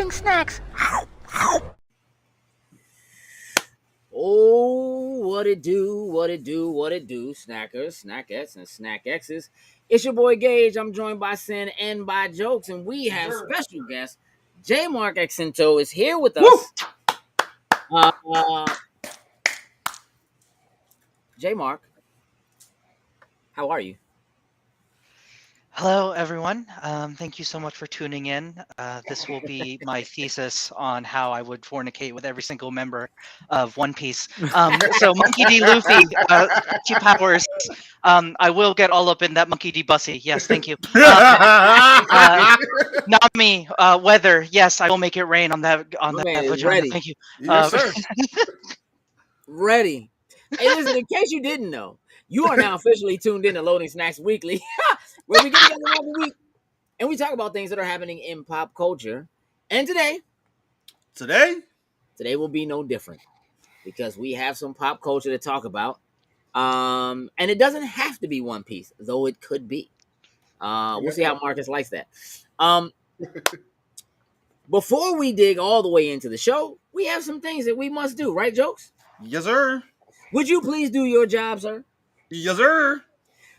loading snacks. Oh, what it do, snackers, snackettes, and snack X's. It's your boy Gage. I'm joined by Sin and by Jokes, and we have special guest Jemarc Axinto is here with us. Jemarc, how are you? Hello, everyone. Thank you so much for tuning in. This will be my thesis on how I would fornicate with every single member of One Piece. So Monkey D. Luffy, two powers. I will get all up in that Monkey D. Bussy. Yes, thank you. Nami, weather. Yes, I will make it rain on that vagina. Ready. Thank you. Yes, sir. Ready. Hey, listen, in case you didn't know, you are now officially tuned in to Loading Snacks Weekly, where we get together every week and we talk about things that are happening in pop culture. And today will be no different because we have some pop culture to talk about. And it doesn't have to be One Piece, though it could be. We'll see how Marcus likes that. Before we dig all the way into the show, we have some things that we must do, right, Jokes? Yes, sir. Would you please do your job, sir? Yes, sir.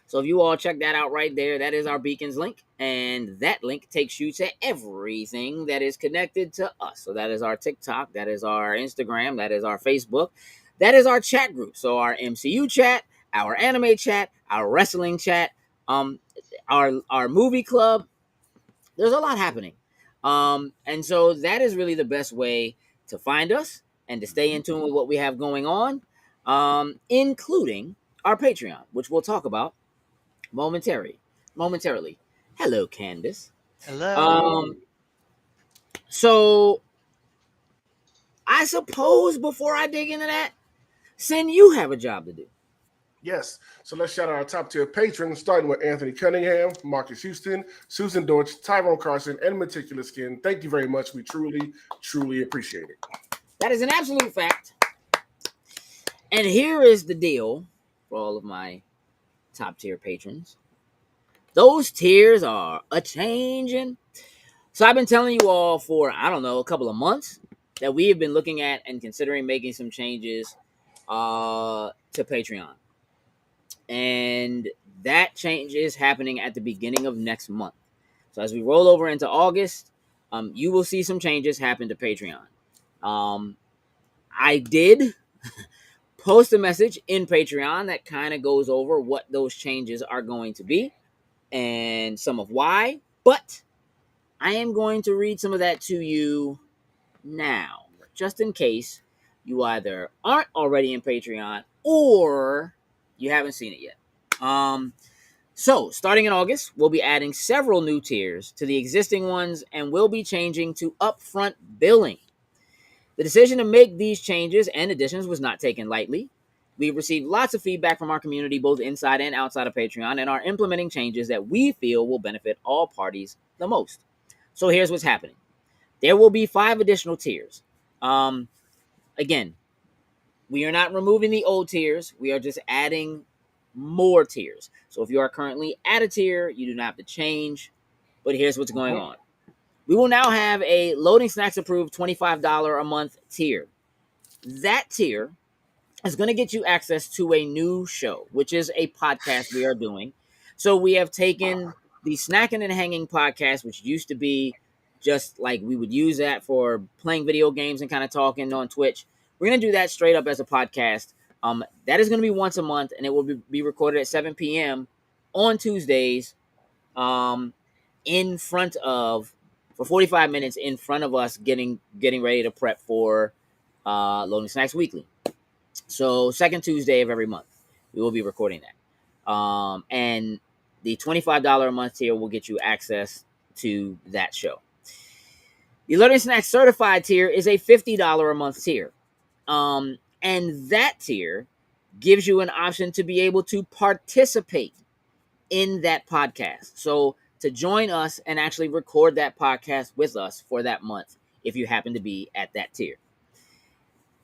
So if you all check that out right there, that is our Beacons link. And that link takes you to everything that is connected to us. So that is our TikTok, that is our Instagram, that is our Facebook, that is our chat group. So our MCU chat, our anime chat, our wrestling chat, our movie club. There's a lot happening. And so that is really the best way to find us and to stay in tune with what we have going on, including our Patreon, which we'll talk about momentarily. Hello, Candace. Hello. So I suppose before I dig into that, Sin, you have a job to do. Yes. So let's shout out our top tier patrons, starting with Anthony Cunningham, Marcus Houston, Susan Deutsch, Tyrone Carson, and Meticulous Skin. Thank you very much. We truly, truly appreciate it. That is an absolute fact. And here is the deal for all of my top tier patrons. Those tiers are a changing. So I've been telling you all for, I don't know, a couple of months that we have been looking at and considering making some changes to Patreon. And that change is happening at the beginning of next month. So as we roll over into August, you will see some changes happen to Patreon. I did post a message in Patreon that kind of goes over what those changes are going to be and some of why, but I am going to read some of that to you now, just in case you either aren't already in Patreon or you haven't seen it yet. So starting in August, we'll be adding several new tiers to the existing ones, and we'll be changing to upfront billing. The decision to make these changes and additions was not taken lightly. We've received lots of feedback from our community, both inside and outside of Patreon, and are implementing changes that we feel will benefit all parties the most. So here's what's happening. There will be 5 additional tiers. Again, we are not removing the old tiers. We are just adding more tiers. So if you are currently at a tier, you do not have to change. But here's what's going on. We will now have a Loading Snacks approved $25 a month tier. That tier is going to get you access to a new show, which is a podcast we are doing. So we have taken the Snacking and Hanging podcast, which used to be just like we would use that for playing video games and kind of talking on Twitch. We're going to do that straight up as a podcast. That is going to be once a month, and it will be recorded at 7 p.m. on Tuesdays in front of, for 45 minutes in front of us getting ready to prep for Loading Snacks Weekly. So second Tuesday of every month, we will be recording that. And the $25 a month tier will get you access to that show. The Loading Snacks Certified tier is a $50 a month tier. And that tier gives you an option to be able to participate in that podcast. So to join us and actually record that podcast with us for that month, if you happen to be at that tier.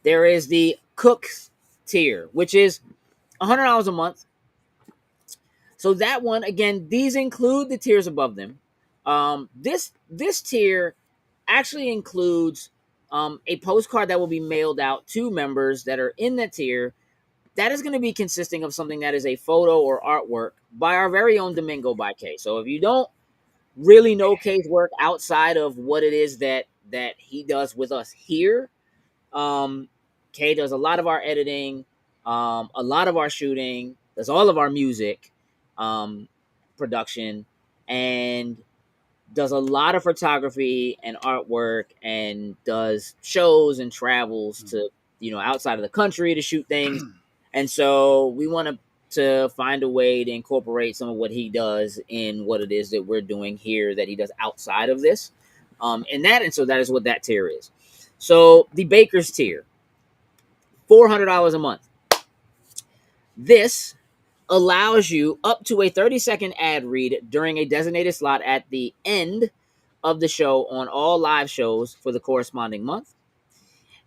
There is the Cooks tier, which is $100 a month. So that one, again, these include the tiers above them. This tier actually includes a postcard that will be mailed out to members that are in that tier. That is going to be consisting of something that is a photo or artwork by our very own Domingo by Kay. So if you don't really know Kay's work outside of what it is that he does with us here, Kay does a lot of our editing, a lot of our shooting, does all of our music production, and does a lot of photography and artwork, and does shows and travels to outside of the country to shoot things. And so we want to find a way to incorporate some of what he does in what it is that we're doing here that he does outside of this. And so that is what that tier is. So the Baker's tier, $400 a month. This allows you up to a 30-second ad read during a designated slot at the end of the show on all live shows for the corresponding month.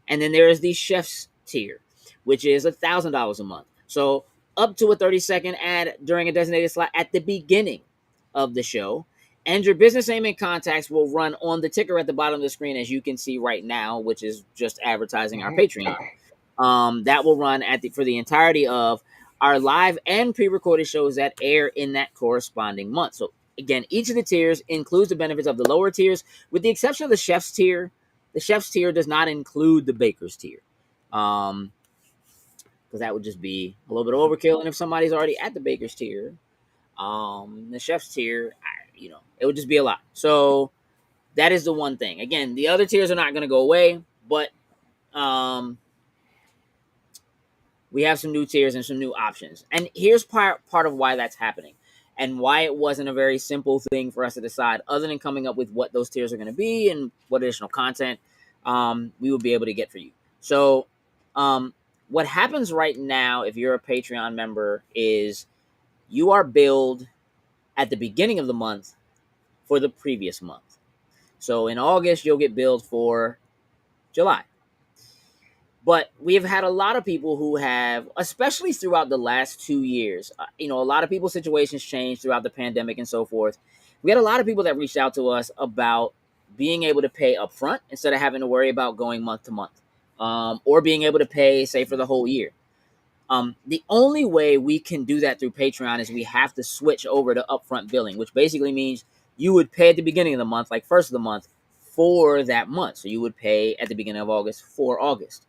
And then there is the Chef's tier, which is $1,000 a month. So up to a 30-second ad during a designated slot at the beginning of the show. And your business name and contacts will run on the ticker at the bottom of the screen, as you can see right now, which is just advertising our Patreon. That will run for the entirety of our live and pre-recorded shows that air in that corresponding month. So again, each of the tiers includes the benefits of the lower tiers, with the exception of the Chef's tier. The Chef's tier does not include the Baker's tier, because that would just be a little bit of overkill. And if somebody's already at the Baker's tier, the Chef's tier, it would just be a lot. So that is the one thing. Again, the other tiers are not going to go away, but we have some new tiers and some new options. And here's part of why that's happening, and why it wasn't a very simple thing for us to decide, other than coming up with what those tiers are going to be and what additional content we will be able to get for you. So what happens right now, if you're a Patreon member, is you are billed at the beginning of the month for the previous month. So in August, you'll get billed for July. But we have had a lot of people who have, especially throughout the last 2 years, a lot of people's situations changed throughout the pandemic and so forth. We had a lot of people that reached out to us about being able to pay upfront instead of having to worry about going month to month, or being able to pay, say, for the whole year. The only way we can do that through Patreon is we have to switch over to upfront billing, which basically means you would pay at the beginning of the month, like first of the month, for that month. So you would pay at the beginning of August for August.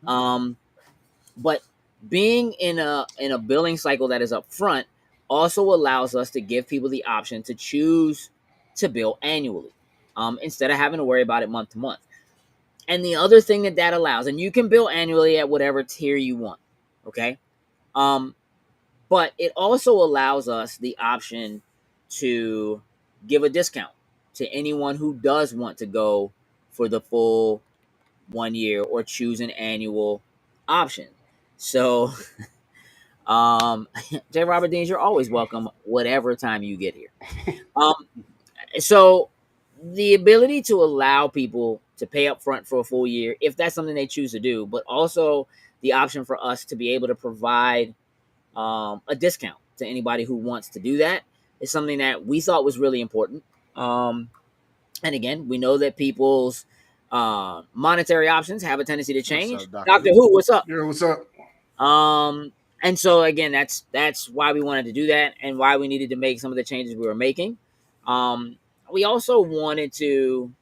But being in a billing cycle that is upfront also allows us to give people the option to choose to bill annually, instead of having to worry about it month to month. And the other thing that allows, and you can bill annually at whatever tier you want, okay? But it also allows us the option to give a discount to anyone who does want to go for the full 1 year or choose an annual option. So, J. Robert Deans, you're always welcome whatever time you get here. So the ability to allow people to pay up front for a full year, if that's something they choose to do, but also the option for us to be able to provide a discount to anybody who wants to do that, is something that we thought was really important. And again, we know that people's monetary options have a tendency to change. What's up, Dr. Who, what's up? Yeah, what's up? And so again, that's why we wanted to do that, and why we needed to make some of the changes we were making. We also wanted to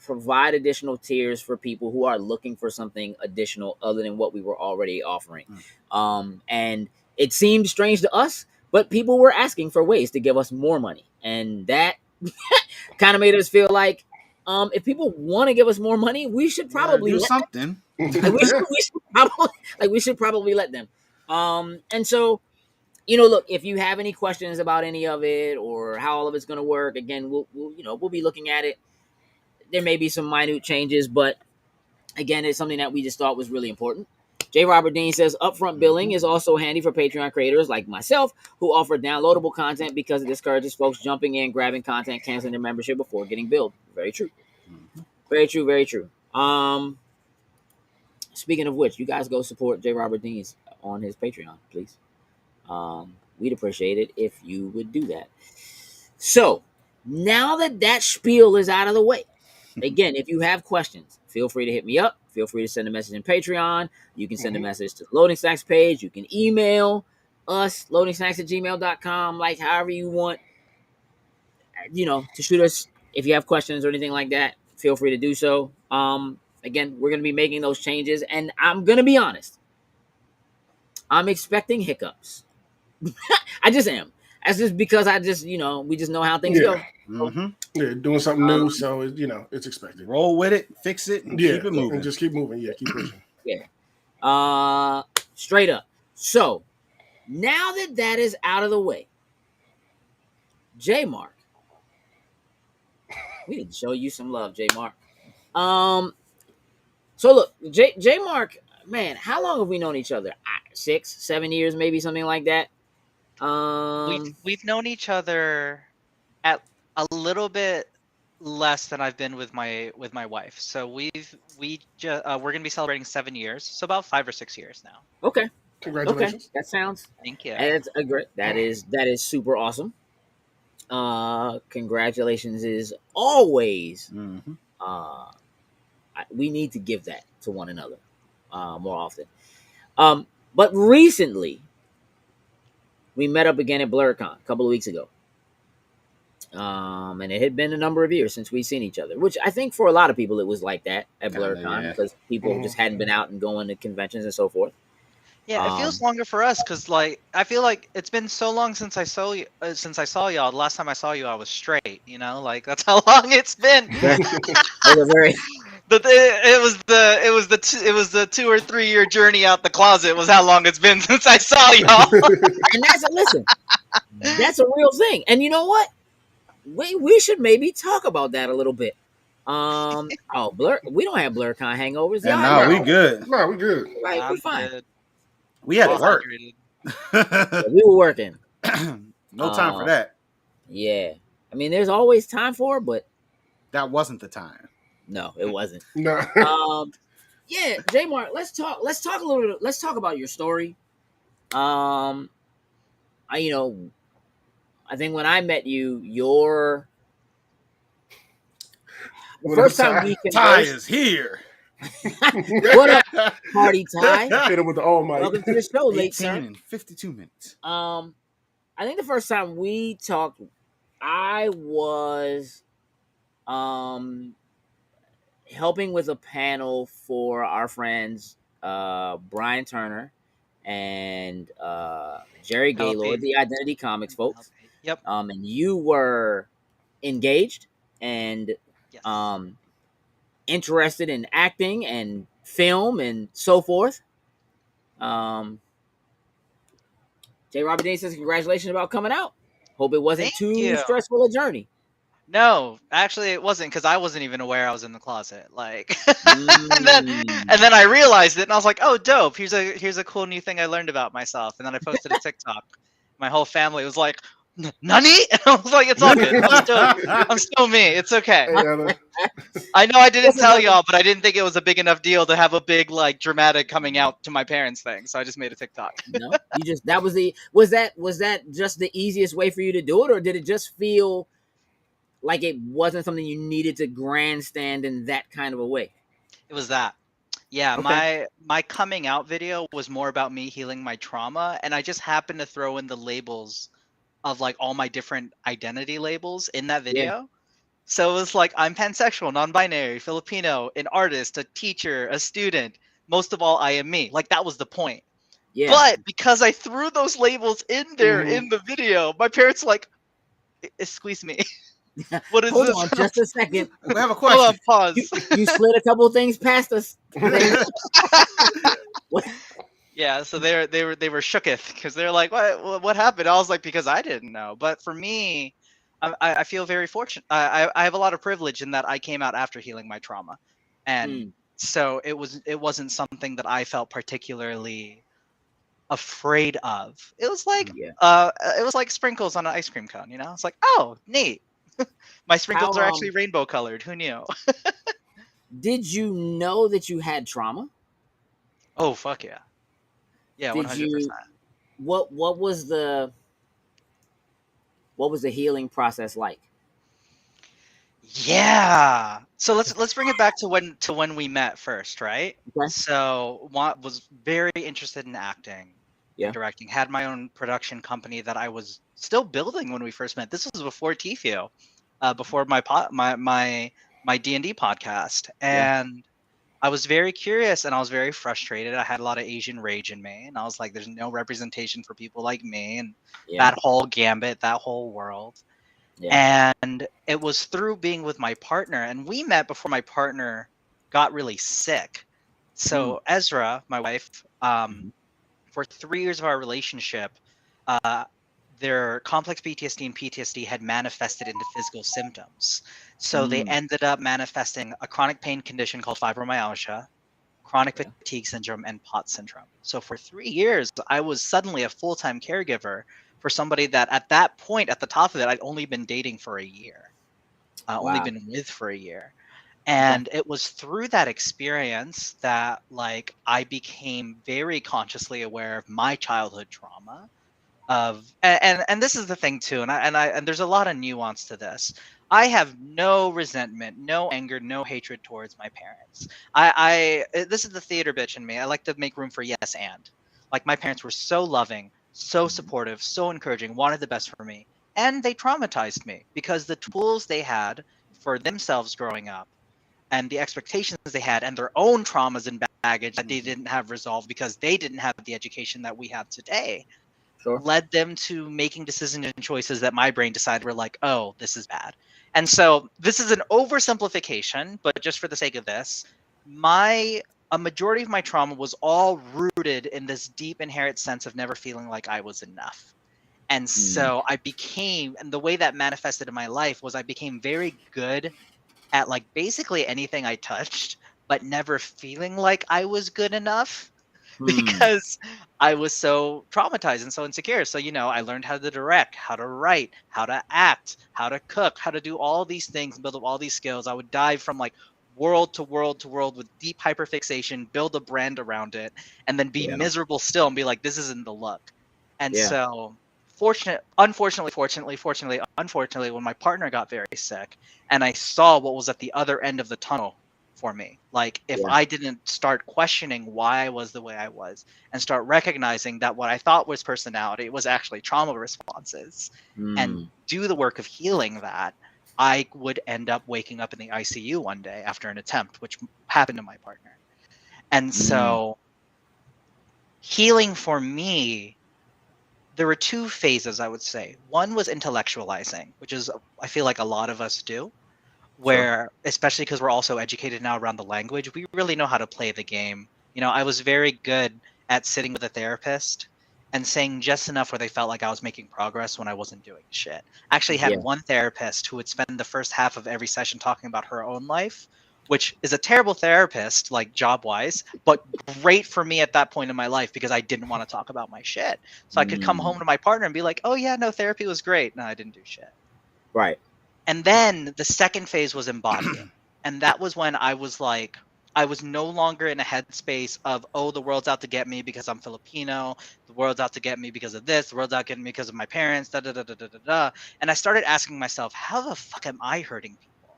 provide additional tiers for people who are looking for something additional other than what we were already offering. And it seemed strange to us, but people were asking for ways to give us more money, and that kind of made us feel like, if people want to give us more money, we should probably do let something. we should probably let them. And so, look, if you have any questions about any of it or how all of it's going to work, again, we'll be looking at it. There may be some minute changes, but again, it's something that we just thought was really important. J. Robert Dean says upfront billing is also handy for Patreon creators like myself who offer downloadable content because it discourages folks jumping in, grabbing content, canceling their membership before getting billed. Very true. Very true. Very true. Speaking of which, you guys go support J. Robert Dean's on his Patreon, please. We'd appreciate it if you would do that. So now that spiel is out of the way, Again, if you have questions, feel free to hit me up. Feel free to send a message in Patreon. You can send a message to the Loading Stacks page. You can email us, loadingsnacks@gmail.com, like however you want, to shoot us. If you have questions or anything like that, feel free to do so. Again, we're going to be making those changes, and I'm going to be honest. I'm expecting hiccups. I just am. That's just because we just know how things go. Mm-hmm. Yeah, doing something new, so it's expected. Roll with it, fix it, and keep it moving. And just keep moving. Yeah, keep pushing. Yeah. Straight up. So now that is out of the way, Jemarc, we need to show you some love, Jemarc. So look, Jemarc, man, how long have we known each other? 6, 7 years, maybe something like that. We've known each other at a little bit less than I've been with my wife. So we're gonna be celebrating 7 years, so about 5 or 6 years now. Okay, congratulations. Okay. That sounds. Thank you. That's a great. That is super awesome. Congratulations is always. We need to give that to one another more often. But recently, we met up again at BlurCon a couple of weeks ago. And it had been a number of years since we'd seen each other, which I think for a lot of people it was like that at BlurCon because people just hadn't been out and going to conventions and so forth. Yeah, it feels longer for us because, I feel like it's been so long since I saw you. Since I saw y'all, the last time I saw you, I was straight. That's how long it's been. It was the 2 or 3 year journey out the closet was how long it's been since I saw y'all. And that's a real thing. And you know what? We should maybe talk about that a little bit. Blur. We don't have BlurCon hangovers. No, we good. No, we good. Right, we fine. Good. We had to work. We were working. No time for that. Yeah, I mean, there's always time for it, but that wasn't the time. No, it wasn't. No. Yeah, Jemarc, let's talk a little bit. Let's talk about your story. I think when I met you, the first time we conversed. Ty is here. What up, Party Ty? Hit him with the all mic. Welcome to the show, late 18 sir. and 52 minutes. I think the first time we talked, I was helping with a panel for our friends Brian Turner and Jerry Gaylord, the Identity Comics folks. Yep. And you were engaged and interested in acting and film and so forth. J. Robert Dean says congratulations about coming out. Hope it wasn't too stressful a journey. No, actually it wasn't because I wasn't even aware I was in the closet. And then I realized it and I was like, oh dope, here's a cool new thing I learned about myself. And then I posted a TikTok. My whole family was like, Nani? And I was like, it's all good. I'm still me. It's okay. I know I didn't tell y'all, but I didn't think it was a big enough deal to have a big dramatic coming out to my parents thing. So I just made a TikTok. No, was that just the easiest way for you to do it, or did it just feel like it wasn't something you needed to grandstand in that kind of a way? It was that. Yeah, okay. My coming out video was more about me healing my trauma, and I just happened to throw in the labels of all my different identity labels in that video. Yeah. So it was I'm pansexual, non-binary, Filipino, an artist, a teacher, a student. Most of all, I am me. That was the point. Yeah. But because I threw those labels in there in the video, my parents excuse me. What is Hold this? On just a second. We have a question. Hold on, pause. You slid a couple of things past us. Yeah, so they were shooketh because they're like, what happened? I was like, because I didn't know. But for me, I feel very fortunate. I have a lot of privilege in that I came out after healing my trauma, and so it wasn't something that I felt particularly afraid of. It was it was like sprinkles on an ice cream cone. It's like, oh, neat. My sprinkles are actually rainbow colored. Who knew? Did you know that you had trauma? Oh, fuck yeah. Yeah, 100%. What was the healing process like? Yeah. So let's bring it back to when we met first, right? Okay. So was very interested in acting Yeah. and directing. Had my own production company that I was still building when we first met. This was before TFU, before my D&D podcast, Yeah. and I was very curious and I was very frustrated. I had a lot of Asian rage in me, and I was like, "There's no representation for people like me," and Yeah. that whole gambit, that whole world. Yeah. And it was through being with my partner, and we met before my partner got really sick. So Ezra, my wife, Mhm. for 3 years of our relationship, uh, their complex PTSD and PTSD had manifested into physical symptoms. So they Mm. ended up manifesting a chronic pain condition called fibromyalgia, chronic Yeah. fatigue syndrome, and POTS syndrome. So for 3 years, I was suddenly a full-time caregiver for somebody that at that point, at the top of it, I'd only been dating for a year, only Wow. been with for a year. Okay. And it was through that experience that like I became very consciously aware of my childhood trauma of and this is the thing too, and there's a lot of nuance to this. I have no resentment, no anger, no hatred towards my parents. This is the theater bitch in me. I like to make room for yes and. Like my parents were so loving, so Mhm. supportive, so encouraging, wanted the best for me, and they traumatized me because the tools they had for themselves growing up and the expectations they had and their own traumas and baggage that they Mhm. didn't have resolved because they didn't have the education that we have today Sure. led them to making decisions and choices that my brain decided were like, oh, this is bad. And so this is an oversimplification, but just for the sake of this, my a majority of my trauma was all rooted in this deep inherent sense of never feeling like I was enough. And Mm. so and the way that manifested in my life was I became very good at like basically anything I touched, but never feeling like I was good enough Hmm. because I was so traumatized and so insecure. So, I learned how to direct, how to write, how to act, how to cook, how to do all these things, build up all these skills. I would dive from like world to world to world with deep hyperfixation, build a brand around it, and then be Yeah. miserable still and be like, this isn't the look. And Yeah. so, unfortunately, when my partner got very sick and I saw what was at the other end of the tunnel for me. Like if Yeah. I didn't start questioning why I was the way I was and start recognizing that what I thought was personality was actually trauma responses and Mm. do the work of healing that, I would end up waking up in the ICU one day after an attempt, which happened to my partner. And Mm. so healing for me, there were two phases, I would say. One was intellectualizing, which is I feel like a lot of us do Sure. where especially because we're also educated now around the language, we really know how to play the game. I was very good at sitting with a therapist and saying just enough where they felt like I was making progress when I wasn't doing shit. I actually had Yeah. one therapist who would spend the first half of every session talking about her own life, which is a terrible therapist, like job wise, but great for me at that point in my life because I didn't want to talk about my shit. So I could come home Mm. to my partner and be like, oh, yeah, no, therapy was great. No, I didn't do shit. Right. And then the second phase was embodying. And that was when I was like, I was no longer in a headspace of, oh, the world's out to get me because I'm Filipino. The world's out to get me because of this. The world's out to get me because of my parents. Da da da da da da da. And I started asking myself, how the fuck am I hurting people?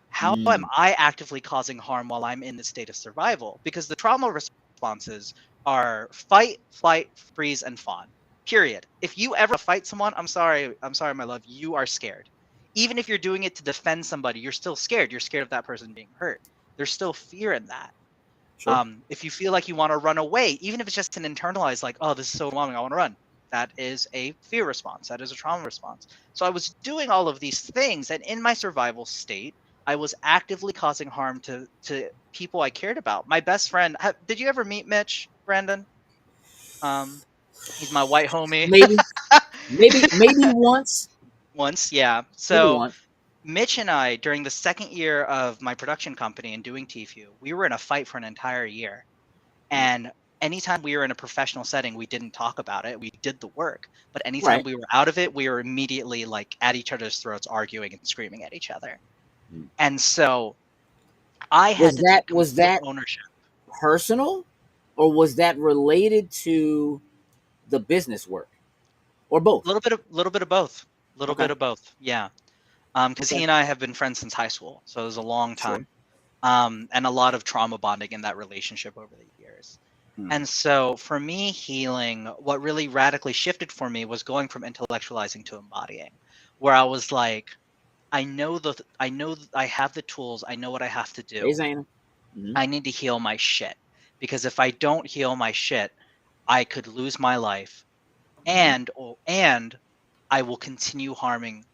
How am Mm. I actively causing harm while I'm in the state of survival? Because the trauma responses are fight, flight, freeze, and fawn. Period. If you ever fight someone, I'm sorry, my love, you are scared. Even if you're doing it to defend somebody, you're still scared. You're scared of that person being hurt. There's still fear in that. Sure. If you feel like you want to run away, even if it's just an internalized, like, oh, this is so overwhelming, I want to run. That is a fear response. That is a trauma response. So I was doing all of these things, and in my survival state, I was actively causing harm to people I cared about. My best friend. Did you ever meet Mitch, Brandon? Um, he's my white homie. Maybe. Maybe once. Once, yeah. Maybe So once. Mitch and I, during the second year of my production company and doing TFU, we were in a fight for an entire year. And anytime we were in a professional setting, we didn't talk about it. We did the work. But anytime Right. we were out of it, we were immediately like at each other's throats, arguing and screaming at each other. Mm. And so I had Was to take was complete that ownership. personal, or was that related to the business work, or both? Little bit of both. Little Okay. bit of both. Yeah. because Okay. he and I have been friends since high school, so it was a long Sure. time, and a lot of trauma bonding in that relationship over the years. Hmm. And so for me, healing, what really radically shifted for me was going from intellectualizing to embodying, where I was like, I know I have the tools, I know what I have to Hey, do. Zayna. Mhm. I need to heal my shit, because if I don't heal my shit, I could lose my life, Mhm. and I will continue harming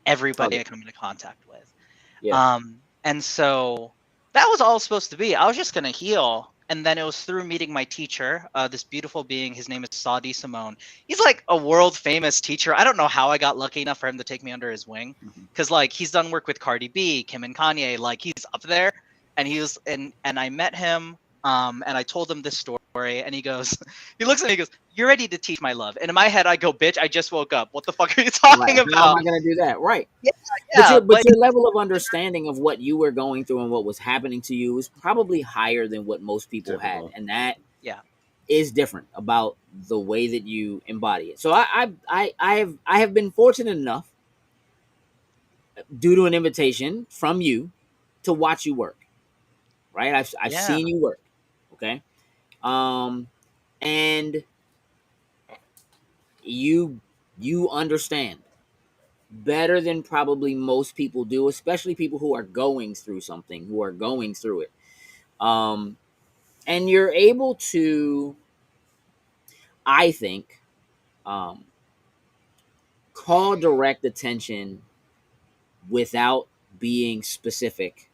everybody Other. I come into contact with. Yeah. And so that was all supposed to be. I was just gonna heal, and then it was through meeting my teacher, this beautiful being. His name is Saudi Simone. He's like a world famous teacher. I don't know how I got lucky enough for him to take me under his wing, Mhm. because like he's done work with Cardi B, Kim, and Kanye. Like he's up there, and he was and I met him. And I told him this story, and he goes, he looks at me, he goes, "You're ready to teach my love." And in my head, I go, "Bitch, I just woke up. What the fuck are you Right. talking How am about?" I going to do that? Right. Yeah, But yeah, your level of understanding of what you were going through and what was happening to you is probably higher than what most people had, Typical. and that yeah. is different about the way that you embody it. So I have been fortunate enough, due to an invitation from you, to watch you work. Right. I've Yeah. seen you work. Okay. Um, and you understand better than probably most people do, especially people who are going through something, who are going through it. And you're able to, I think, um, call direct attention without being specific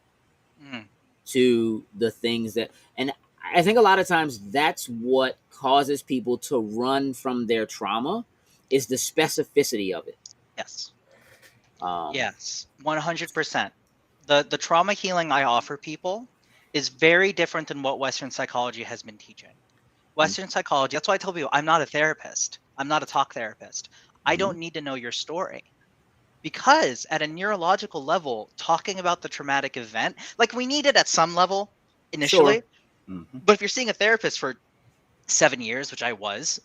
Mm, to the things that, and I think a lot of times that's what causes people to run from their trauma is the specificity of it. yes. Um, Yes. 100%. The trauma healing I offer people is very different than what Western psychology has been teaching. Western psychology, that's why I tell people I'm not a therapist. I'm not a talk therapist. I mhm. don't need to know your story. Because at a neurological level, talking about the traumatic event, like we need it at some level Sure. initially, Mhm. but if you're seeing a therapist for 7 years, which I was,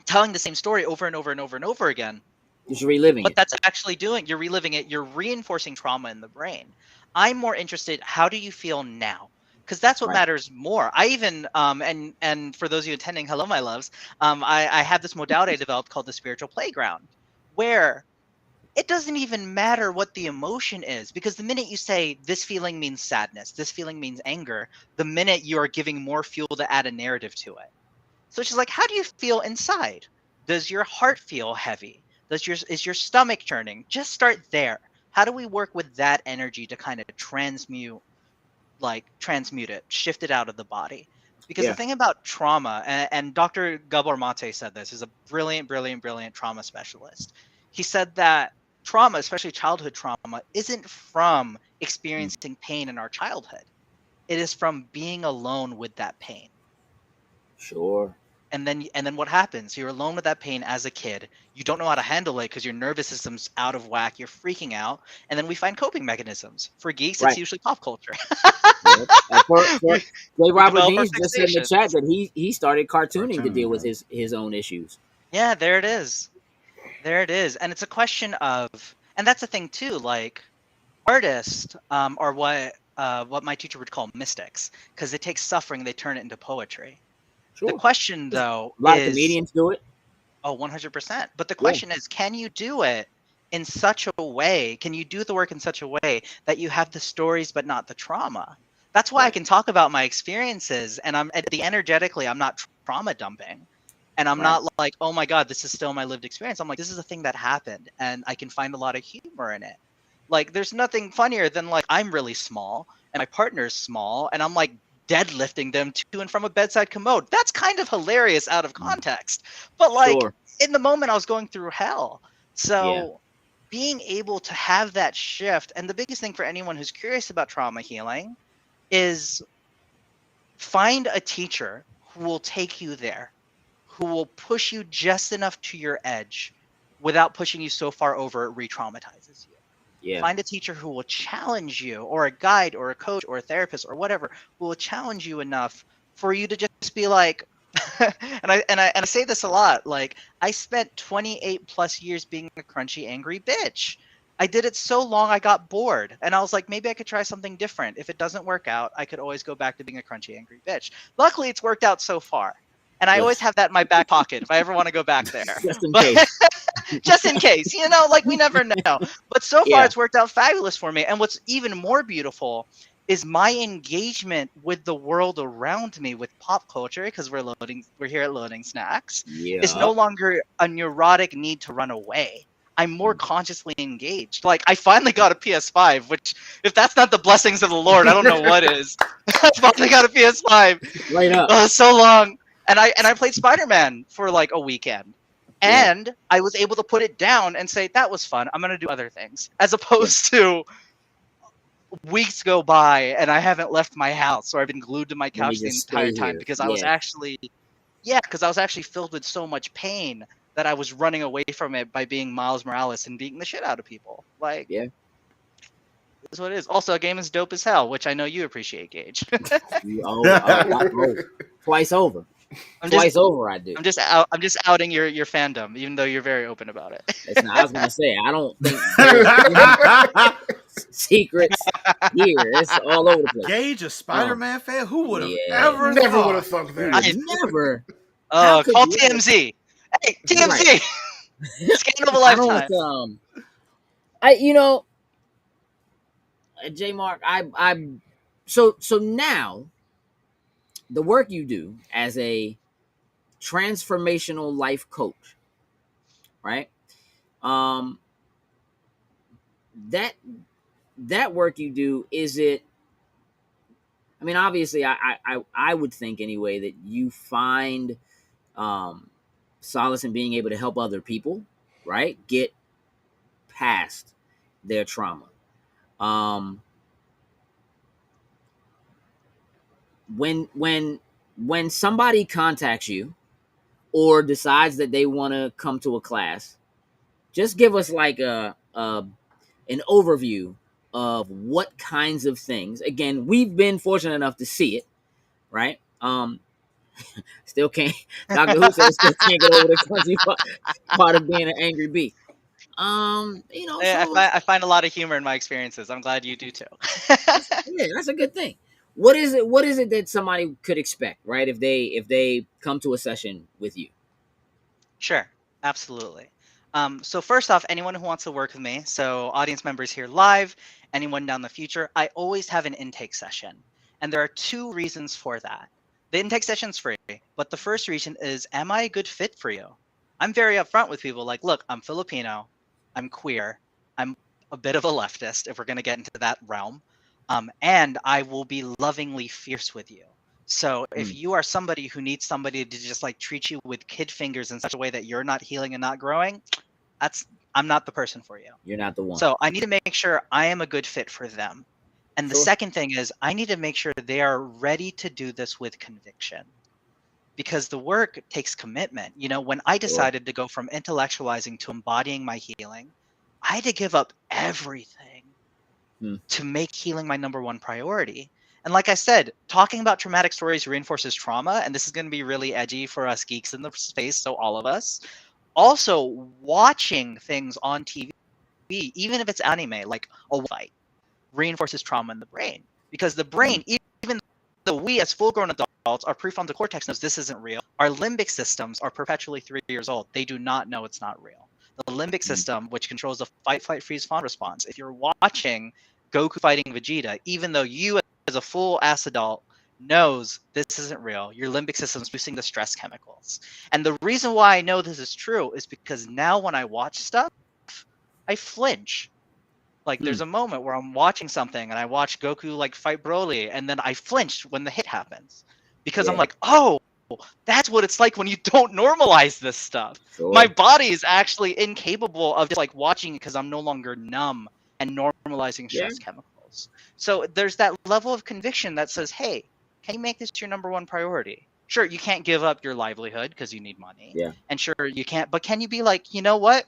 telling the same story over and over and over and over again, Just reliving what it. that's actually doing, you're reliving it, you're reinforcing trauma in the brain. I'm more interested, how do you feel now? Because that's what Right. matters more. I even and for those of you attending, hello my loves, I have this modality I developed called the spiritual playground, where it doesn't even matter what the emotion is, because the minute you say this feeling means sadness, this feeling means anger, the minute you are giving more fuel to add a narrative to it. So she's like, how do you feel inside? Does your heart feel heavy? Is your stomach churning? Just start there. How do we work with that energy to kind of transmute it, shift it out of the body? Because the Yeah. thing about trauma, and Dr. Gabor Mate said this, is a brilliant, brilliant, brilliant trauma specialist. He said that trauma, especially childhood trauma, isn't from Mm. experiencing pain in our childhood. It is from being alone with that pain. Sure. And then what happens? You're alone with that pain as a kid. You don't know how to handle it because your nervous system's out of whack. You're freaking out. And then we find coping mechanisms. For geeks, it's Right. usually pop culture. Yep. For we, J. we Robert develop our Deans just said in the fixations. chat that he started cartooning to deal Cartoon, with right? his own issues. Yeah, there it is. There it is. And it's a question of, and that's the thing too, like artists are what my teacher would call mystics, because they take suffering, they turn it into poetry. The Sure. question A though lot of is, comedians do it. oh, 100%. But the Yeah. question is, can you do it in such a way? Can you do the work in such a way that you have the stories but not the trauma? That's why I Right. can talk about my experiences, and I'm at the energetically, I'm not trauma dumping. And I'm Right. not like, oh my God, this is still my lived experience. I'm like, this is a thing that happened, and I can find a lot of humor in it. Like, there's nothing funnier than like I'm really small and my partner's small, and I'm like deadlifting them to and from a bedside commode. That's kind of hilarious out of Mm. context. But like Sure. in the moment, I was going through hell. Yeah. So being able to have that shift, and the biggest thing for anyone who's curious about trauma healing is find a teacher who will take you there, who will push you just enough to your edge without pushing you so far over it re-traumatizes you. Yeah. Find a teacher who will challenge you, or a guide or a coach or a therapist or whatever, who will challenge you enough for you to just be like, and I say this a lot, like I spent 28 plus years being a crunchy angry bitch. I did it so long I got bored, and I was like, maybe I could try something different. If it doesn't work out, I could always go back to being a crunchy, angry bitch. Luckily, it's worked out so far, and I always have that in my back pocket if I ever want to go back there. Just in But case. just in case, like we never know. But so far, Yeah. it's worked out fabulous for me. And what's even more beautiful is my engagement with the world around me with pop culture, because we're here at Loading Snacks, is no longer a neurotic need to run away. I'm more consciously engaged. Like, I finally got a PS5, which, if that's not the blessings of the Lord, I don't know what is. I finally got a PS5. Right up. So long. And I played Spider-Man for like a weekend. And I was able to put it down and say, that was fun. I'm going to do other things. As opposed to weeks go by and I haven't left my house, or I've been glued to my couch the entire time because I was actually filled with so much pain that I was running away from it by being Miles Morales and beating the shit out of people. Like, Yeah. That's what it is. Also, a game is dope as hell, which I know you appreciate, Gage. Twice over. I do. I'm just outing your fandom, even though you're very open about it. Listen, I was gonna say, I don't think there's secrets here. It's all over the place. Gage, a Spider-Man fan? Who would have never would have thought that. I never. Call TMZ. Hey, TMZ. Right. Scandal of a lifetime. Jemarc, so now the work you do as a transformational life coach, right? That work you do, is it? I mean, obviously, I would think anyway that you find solace in being able to help other people, right, get past their trauma. When somebody contacts you or decides that they want to come to a class, just give us like an overview of what kinds of things. Again, we've been fortunate enough to see it, right? Still can't. Dr. Who says still can't get over the crunchy part of being an angry bee. I find a lot of humor in my experiences. I'm glad you do too. Yeah, that's a good thing. What is it that somebody could expect, right, if they come to a session with you? Sure, absolutely. So first off, anyone who wants to work with me, so audience members here live, anyone down the future, I always have an intake session. And there are two reasons for that. The intake session's free, but the first reason is, am I a good fit for you? I'm very upfront with people, like, look, I'm Filipino, I'm queer, I'm a bit of a leftist, if we're going to get into that realm, and I will be lovingly fierce with you. So if you are somebody who needs somebody to just like treat you with kid fingers in such a way that you're not healing and not growing, I'm not the person for you. You're not the one. So I need to make sure I am a good fit for them. And the second thing is, I need to make sure they are ready to do this with conviction. Because the work takes commitment. When I decided to go from intellectualizing to embodying my healing, I had to give up everything to make healing my number one priority. And like I said, talking about traumatic stories reinforces trauma. And this is going to be really edgy for us geeks in the space, so all of us. Also, watching things on TV, even if it's anime, like a fight, reinforces trauma in the brain. Because the brain, even though we as full-grown adults, our prefrontal cortex knows this isn't real, our limbic systems are perpetually 3 years old. They do not know it's not real. The limbic system, which controls the fight, flight, freeze, fawn response. If you're watching Goku fighting Vegeta, even though you as a full-ass adult knows this isn't real, your limbic system is boosting the stress chemicals. And the reason why I know this is true is because now when I watch stuff, I flinch. Like there's a moment where I'm watching something and I watch Goku like fight Broly, and then I flinch when the hit happens. Because I'm like, oh, that's what it's like when you don't normalize this stuff. My body is actually incapable of just like watching it because I'm no longer numb and normalizing stress chemicals. So there's that level of conviction that says, hey, can you make this your number one priority? Sure, you can't give up your livelihood because you need money. Yeah. And sure, you can't, but can you be like, you know what?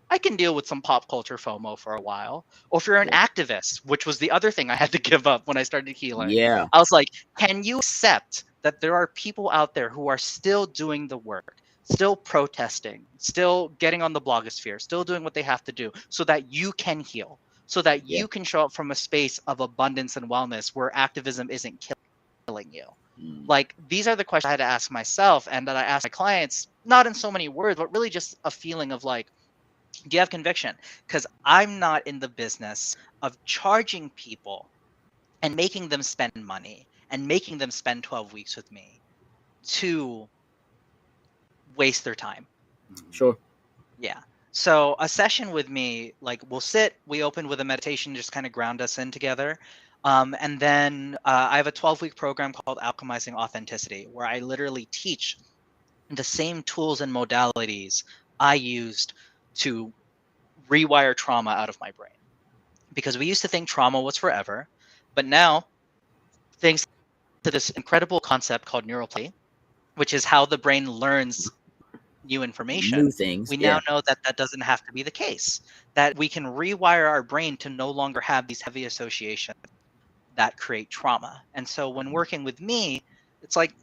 I can deal with some pop culture FOMO for a while. Or if you're an activist, which was the other thing I had to give up when I started healing. I was like, can you accept that there are people out there who are still doing the work, still protesting, still getting on the blogosphere, still doing what they have to do so that you can heal, so that you can show up from a space of abundance and wellness where activism isn't killing you. Like, these are the questions I had to ask myself and that I ask my clients, not in so many words, but really just a feeling of like, do you have conviction? Because I'm not in the business of charging people and making them spend money and making them spend 12 weeks with me to waste their time. Sure. Yeah. So a session with me, like, we'll sit, we open with a meditation, just kind of ground us in together. And then I have a 12-week program called Alchemizing Authenticity, where I literally teach the same tools and modalities I used to rewire trauma out of my brain. Because we used to think trauma was forever, but now, thanks to this incredible concept called neuroplasticity, which is how the brain learns new information, New things. we now know that that doesn't have to be the case, that we can rewire our brain to no longer have these heavy associations that create trauma. And so when working with me, it's like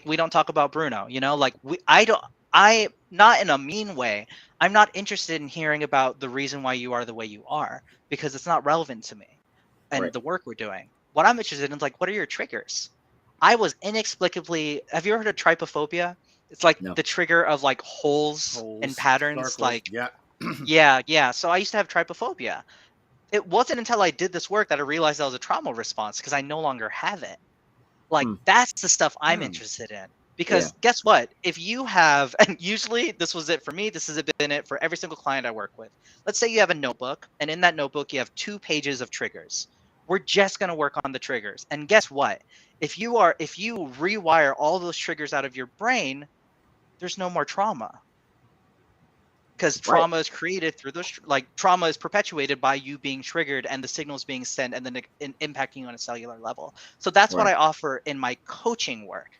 we don't talk about Bruno, you know, like I not in a mean way, I'm not interested in hearing about the reason why you are the way you are, because it's not relevant to me and Right. the work we're doing. What I'm interested in is like, what are your triggers? I was inexplicably, have you ever heard of trypophobia? It's like No. the trigger of like holes and patterns. circles, Like, yeah. yeah. So I used to have trypophobia. It wasn't until I did this work that I realized that was a trauma response, because I no longer have it. Like, that's the stuff I'm interested in. Because guess what? If you have, and usually this was it for me, this has been it for every single client I work with. Let's say you have a notebook, and in that notebook you have 2 pages of triggers. We're just going to work on the triggers. And guess what? If you rewire all those triggers out of your brain, there's no more trauma. Because trauma is created through those, like, trauma is perpetuated by you being triggered and the signals being sent and then impacting you on a cellular level. So that's what I offer in my coaching work.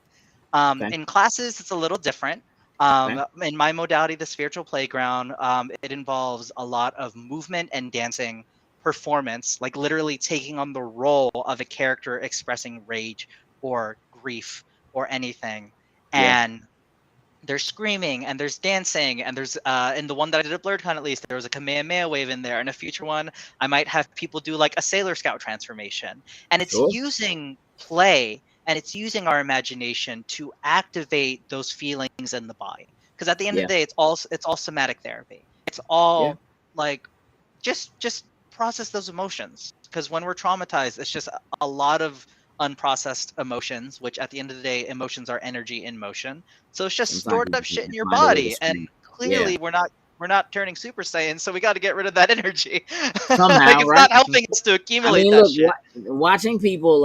In classes, it's a little different. In my modality, the spiritual playground, it involves a lot of movement and dancing performance, like literally taking on the role of a character expressing rage or grief or anything. And there's screaming and there's dancing and there's in the one that I did at BlurredCon, at least, there was a Kamehameha wave in there. In a future one, I might have people do like a Sailor Scout transformation. And it's using play and it's using our imagination to activate those feelings in the body. Because at the end of the day, it's all somatic therapy. It's all like just process those emotions. Because when we're traumatized, it's just a lot of unprocessed emotions, which at the end of the day, emotions are energy in motion. So it's just stored up shit in your body, and clearly we're not turning Super Saiyan, so we got to get rid of that energy. Somehow, like, it's not helping us to accumulate that shit. Watching people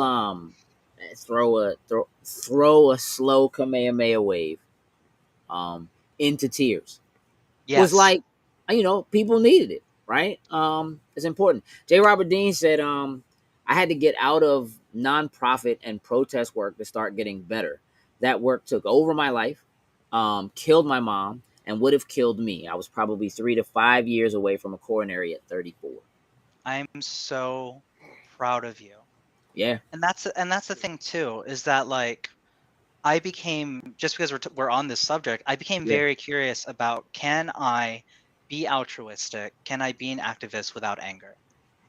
throw a slow Kamehameha wave into tears was like, people needed it, right? It's important. J. Robert Dean said, I had to get out of nonprofit and protest work to start getting better. That work took over my life, killed my mom, and would have killed me. I was probably 3 to 5 years away from a coronary at 34. I'm so proud of you. Yeah. And that's the thing too, is that, like, I became, just because we're on this subject, I became very curious about, can I be altruistic? Can I be an activist without anger?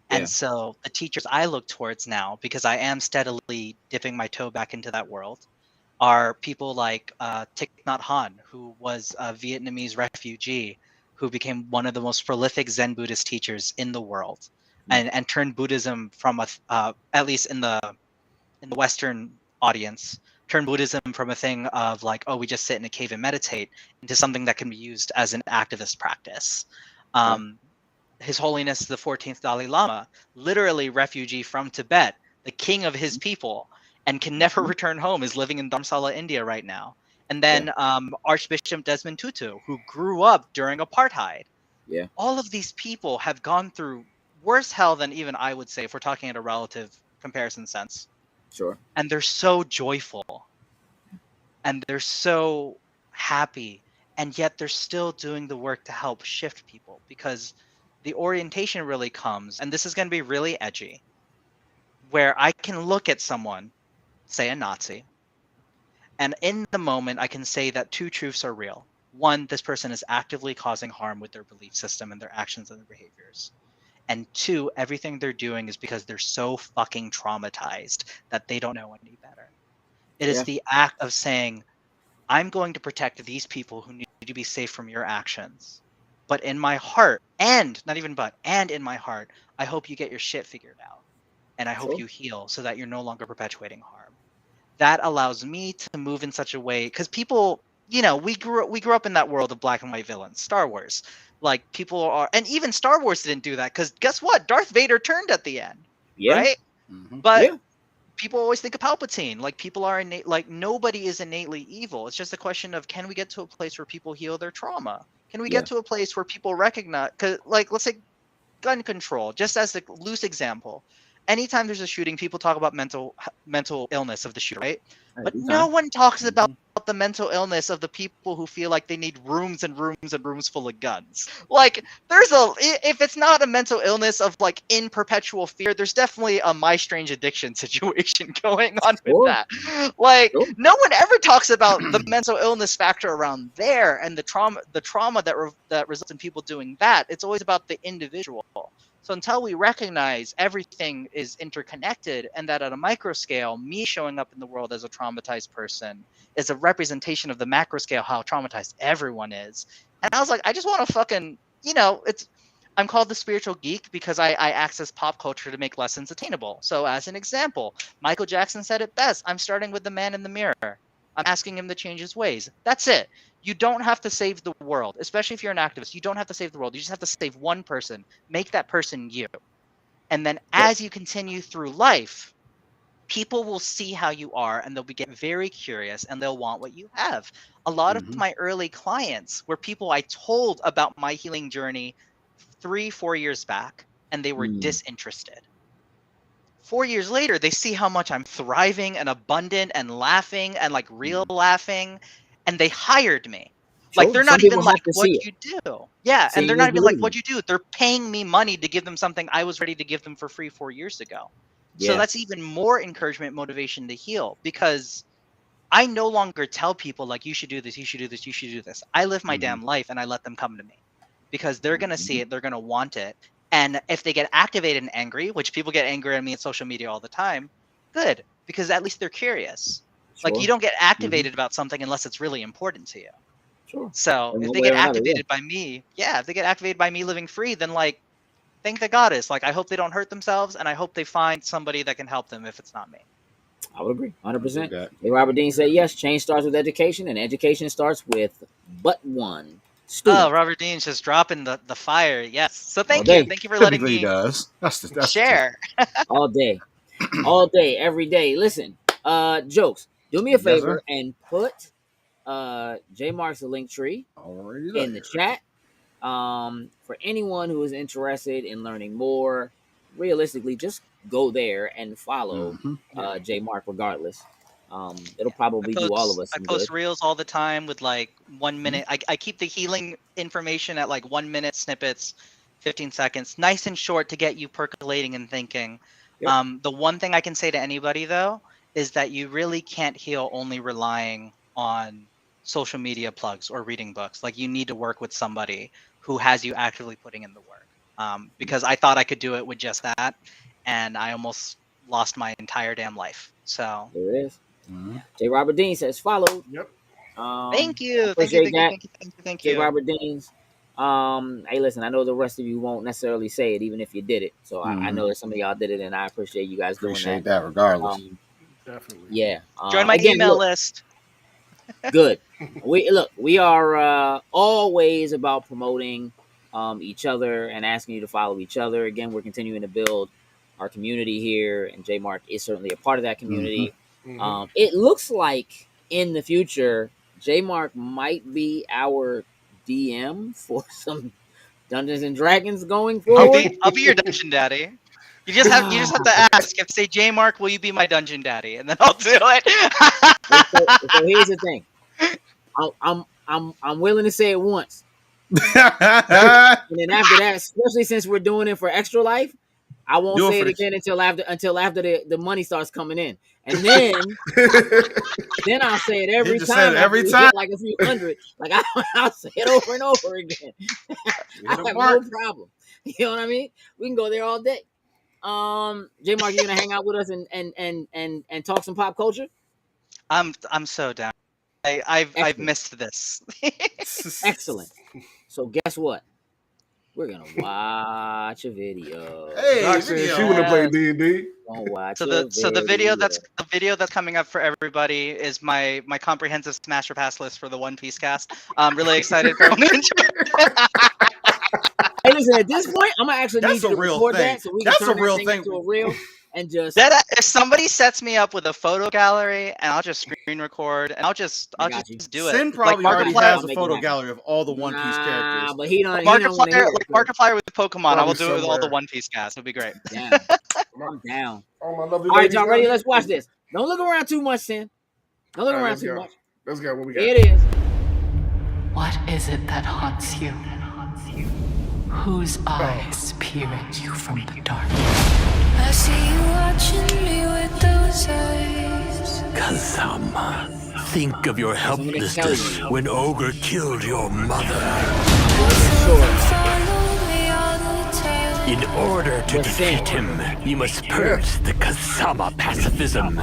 And so the teachers I look towards now, because I am steadily dipping my toe back into that world, are people like Thich Nhat Hanh, who was a Vietnamese refugee who became one of the most prolific Zen Buddhist teachers in the world, and turned Buddhism from at least in the Western audience, turned Buddhism from a thing of like, oh, we just sit in a cave and meditate, into something that can be used as an activist practice. His Holiness the 14th Dalai Lama, literally refugee from Tibet, the king of his people, and can never return home, is living in Dharamsala, India right now. And then Archbishop Desmond Tutu, who grew up during apartheid. All of these people have gone through worse hell than even I would say, if we're talking in a relative comparison sense. Sure. And they're so joyful. And they're so happy. And yet they're still doing the work to help shift people, because the orientation really comes, and this is going to be really edgy, where I can look at someone, say a Nazi, and in the moment I can say that 2 truths are real. one, this person is actively causing harm with their belief system and their actions and their behaviors. And two, everything they're doing is because they're so fucking traumatized that they don't know any better. It is the act of saying, I'm going to protect these people who need to be safe from your actions. But in my heart, and not even but, and in my heart, I hope you get your shit figured out. And I hope you heal so that you're no longer perpetuating harm. That allows me to move in such a way, because people, you know, we grew up in that world of black and white villains, Star Wars. Like people are, and even Star Wars didn't do that, because guess what? Darth Vader turned at the end, right? But people always think of Palpatine. Like people are innate, like nobody is innately evil. It's just a question of, can we get to a place where people heal their trauma? Can we get to a place where people recognize, because like, let's say gun control, just as a loose example. Anytime there's a shooting, people talk about mental illness of the shooter, right? But no one talks about the mental illness of the people who feel like they need rooms and rooms and rooms full of guns. Like, if it's not a mental illness of like in perpetual fear, there's definitely a My Strange Addiction situation going on with that. Like, no one ever talks about the mental illness factor around there and the trauma that results in people doing that. It's always about the individual. So until we recognize everything is interconnected and that at a micro scale, me showing up in the world as a traumatized person is a representation of the macro scale, how traumatized everyone is. And I was like, I just want to fucking, you know, I'm called the spiritual geek because I access pop culture to make lessons attainable. So as an example, Michael Jackson said it best. I'm starting with the man in the mirror. I'm asking him to change his ways. That's it. You don't have to save the world, especially if you're an activist. You don't have to save the world. You just have to save one person. Make that person you. And then as you continue through life, people will see how you are and they'll get very curious and they'll want what you have. A lot of my early clients were people I told about my healing journey 3-4 years back, and they were disinterested. 4 years later, they see how much I'm thriving and abundant and laughing and like real laughing, and they hired me. Like they're not even like, what you do? Yeah, and they're not even like, what you do? They're paying me money to give them something I was ready to give them for free 4 years ago. So that's even more encouragement, motivation to heal, because I no longer tell people like, you should do this, you should do this, you should do this. I live my damn life and I let them come to me because they're going to see it, they're going to want it. And if they get activated and angry, which people get angry at me on social media all the time, good, because at least they're curious. Like you don't get activated about something unless it's really important to you. So if they get activated by me, if they get activated by me living free, then like, thank the goddess. Like I hope they don't hurt themselves, and I hope they find somebody that can help them if it's not me. I would agree, 100%. Hey, Robert Dean said yes. Change starts with education, and education starts with but one student. Oh, Robert Dean's just dropping the fire. Yes. So thank you for letting me that's share. all day, every day. Listen, jokes. Do me a favor and put Jemarc's link tree in the chat. For anyone who is interested in learning more, realistically, just go there and follow Jemarc regardless. It'll probably do all of us some I post good. reels all the time with like 1 minute. I keep the healing information at like 1 minute snippets, 15 seconds, nice and short to get you percolating and thinking. The one thing I can say to anybody though is that you really can't heal only relying on social media plugs or reading books. Like you need to work with somebody who has you actively putting in the work. Because I thought I could do it with just that, and I almost lost my entire damn life. So there it is. J. Robert Dean says follow. Thank you. Appreciate Thank you. J. Robert Dean's. Hey, listen, I know the rest of you won't necessarily say it, even if you did it. So I know that some of y'all did it, and I appreciate you guys doing that. Regardless. Definitely. Yeah. Join my email list. Good. We are always about promoting each other and asking you to follow each other. Again, we're continuing to build our community here, and Jemarc is certainly a part of that community. It looks like in the future, Jemarc might be our DM for some Dungeons and Dragons going forward. I'll be your dungeon daddy. You just have to ask. If say, Jemarc, will you be my dungeon daddy? And then I'll do it. So here's the thing. I'm willing to say it once. And then after that, especially since we're doing it for Extra Life, I won't Do it say for it the- again until after the money starts coming in, and then I'll say it every just time. said it every after we time. hit like a few hundred. Like I'll say it over and over again. You I hit a have mark. no problem. You know what I mean? We can go there all day. Jemarc, you gonna hang out with us and talk some pop culture? I'm so down. I've Excellent. missed this. Excellent. So guess what? We're gonna watch a video. Hey, Doc said video. she want to play D&D. Gonna watch So the video that's coming up for everybody is my comprehensive Smasher Pass list for the One Piece cast. I'm really excited for everyone to enjoy it. Hey, listen. At this point, I'm gonna actually That's need you a to real record thing. that so we can That's turn a real that thing thing. into a reel and just. If somebody sets me up with a photo gallery and I'll just screen record and I'll just do it. Sin probably like already Markiplier, has a Make it photo happen. gallery of all the One Piece characters. But he don't want to hear it. like Markiplier with Pokemon. I will Probably do it with all the somewhere. One Piece cast. It'll be great. Damn. I'm down. Oh, my lovely All right, ladies, y'all ready? guys. Let's watch this. Don't look around too much, Sin. Don't look All right, around let's too go. much. Let's go. What we got? Here it is. What is it that haunts you? Whose eyes peer at you from the dark? I see you watching me with those eyes. Kazama, think of your helplessness you. when Ogre killed your mother. Follow me all the time. In order to What's that? defeat him, you must purge the Kazama pacifism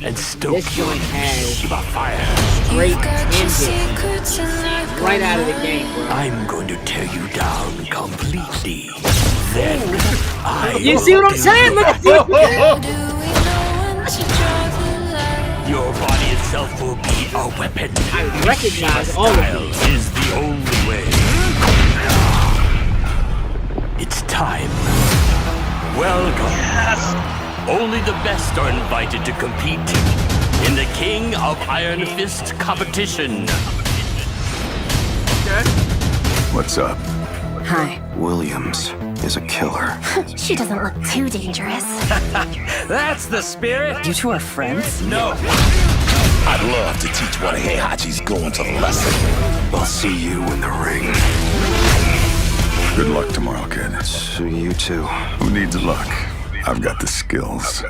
and stoke This your joint has Mishima fire. great You've got your engine secrets and I've right got out of the mine. game, bro. I'm going to tear you down completely. Then I You will see what I'm do saying? Look at How do we know when to draw the line? Your body itself will be a weapon. I recognize all of Style these. is the only way. It's time. Welcome. Only the best are invited to compete in the King of Iron Fist competition. What's up? Hi. Williams is a killer. She doesn't look too dangerous. That's the spirit. You two are friends? No. I'd love to teach one of Heihachi's going to the lesson. I'll see you in the ring. Good luck tomorrow, kid. So you too. Who needs luck? I've got the skills.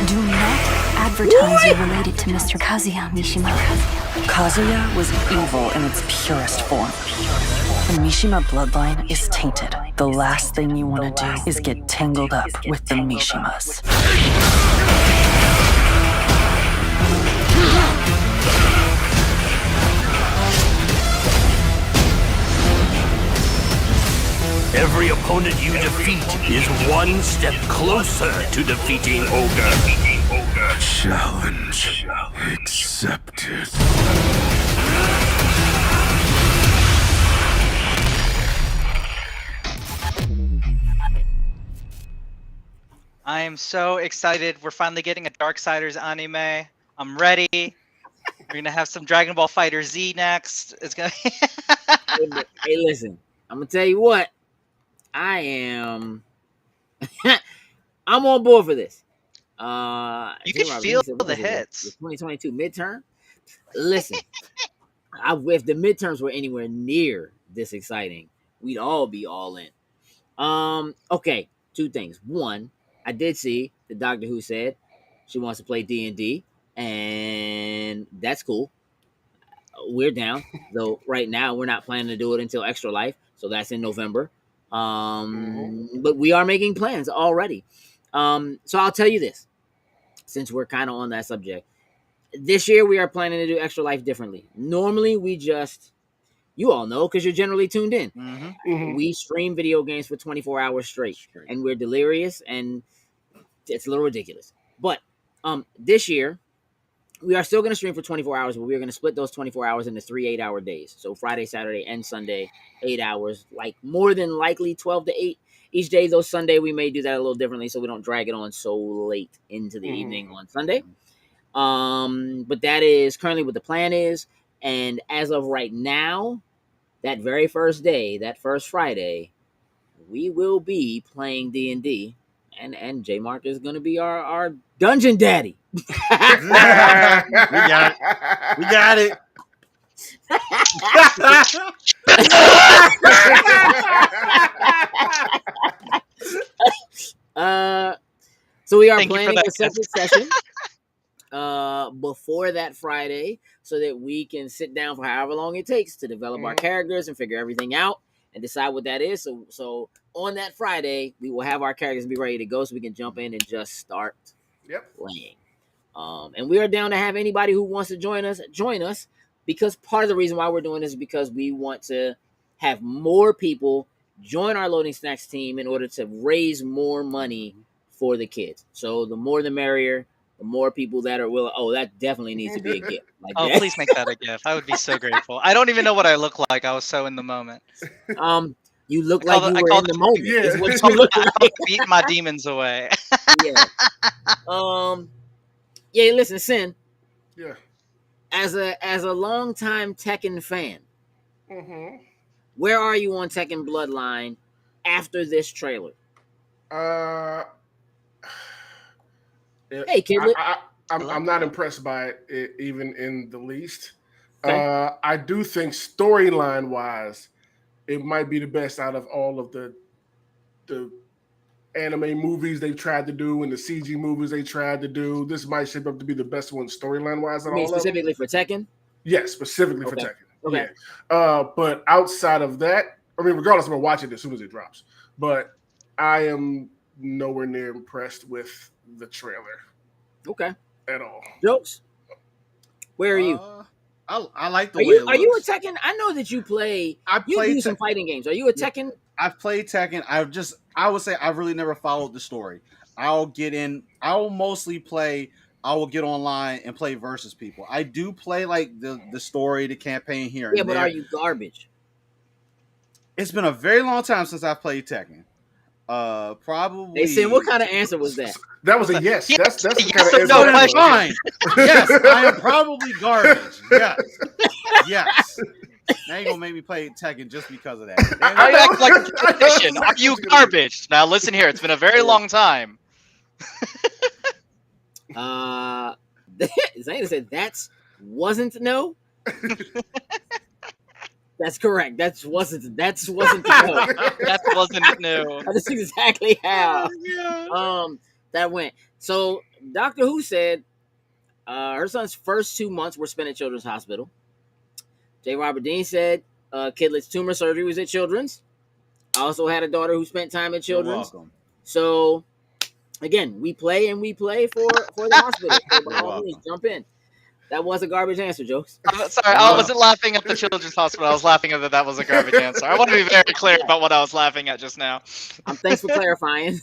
Do not advertise you're related to Mr. Kazuya Mishima. Kazuya was evil in its purest form. The Mishima bloodline is tainted. The last thing you want to do is get tangled up with the Mishimas. Every opponent you defeat is one step closer to defeating Ogre. Challenge accepted. I am so excited. We're finally getting a Darksiders anime. I'm ready. We're gonna have some Dragon Ball Fighter Z next. It's gonna. Hey, listen. I'm gonna tell you what. I am. I'm on board for this. You can feel the hits. The 2022 midterm. Listen, if the midterms were anywhere near this exciting, we'd all be all in. Okay, two things. One, I did see the Doctor Who said she wants to play D&D, and that's cool. We're down, though. Right now, we're not planning to do it until Extra Life, so that's in November. But we are making plans already. So I'll tell you this, since we're kind of on that subject. This year, we are planning to do Extra Life differently. Normally, we just, you all know, because you're generally tuned in. We stream video games for 24 hours straight, and we're delirious, and it's a little ridiculous. But this year, we are still going to stream for 24 hours, but we're going to split those 24 hours into 3 8-hour days. So Friday, Saturday, and Sunday, 8 hours, like more than likely 12 to 8 each day. Though Sunday, we may do that a little differently so we don't drag it on so late into the evening on Sunday. But that is currently what the plan is. And as of right now, that very first day, that first Friday, we will be playing D&D. And Jemarc is going to be our dungeon daddy. We got it. We got it. So we are Thank you for planning that, a separate session before that Friday so that we can sit down for however long it takes to develop our characters and figure everything out and decide what that is. So on that Friday, we will have our characters be ready to go so we can jump in and just start playing. And we are down to have anybody who wants to join us, because part of the reason why we're doing this is because we want to have more people join our Loading Snacks team in order to raise more money for the kids. So the more the merrier, the more people that are willing. Oh, that definitely needs to be a gift. Like Oh, that. please make that a gift. I would be so grateful. I don't even know what I look like. I was so in the moment. You look I like call you it- I were call in the it- moment. Yeah. Is what you look I like. beat my demons away. Yeah. Yeah. Listen, Sin. Yeah. As a longtime Tekken fan, Mm-hmm. where are you on Tekken Bloodline after this trailer? Hey, Kidlet. I'm not impressed by it, even in the least. Okay. I do think storyline wise, it might be the best out of all of the anime movies they've tried to do and the CG movies they tried to do. This might shape up to be the best one storyline wise. You mean specifically for Tekken? Yes, specifically for Okay. Tekken. Okay. Yeah. But outside of that, I mean, regardless, I'm gonna watch it as soon as it drops. But I am nowhere near impressed with the trailer Okay. at all. Jokes. Where are you? I like the Are way you it are you a looks. Tekken? I know that you play. I You played do some fighting games. Are you a Tekken? I've played Tekken. I would say I've really never followed the story. I'll mostly play. I will get online and play versus people. I do play like the story, the campaign here and Yeah, but there. are you garbage? It's been a very long time since I've played Tekken. Probably. Hey, Sin, what kind of answer was that? That was a yes. Yes, That's the yes kind of or answer. no that That's was. fine. Yes, I am probably garbage. Yes. Yes. Now you're gonna make me play Tekken just because of that. Damn I it. act like a I know politician. exactly Are what you you're gonna do. garbage? Now listen here. It's been a very long time. Zayna said wasn't no. That's correct. That wasn't no. That wasn't new. That's exactly how Yeah. that went. So Doctor Who said her son's first 2 months were spent at Children's Hospital. J. Robert Dean said Kidlet's tumor surgery was at Children's. I also had a daughter who spent time at You're Children's. welcome. So again, we play for the hospital. So by You're all means, welcome. jump in. That was a garbage answer, Jokes. I'm sorry, I wasn't laughing at the Children's Hospital. I was laughing at that was a garbage answer. I want to be very clear about what I was laughing at just now. Thanks for clarifying.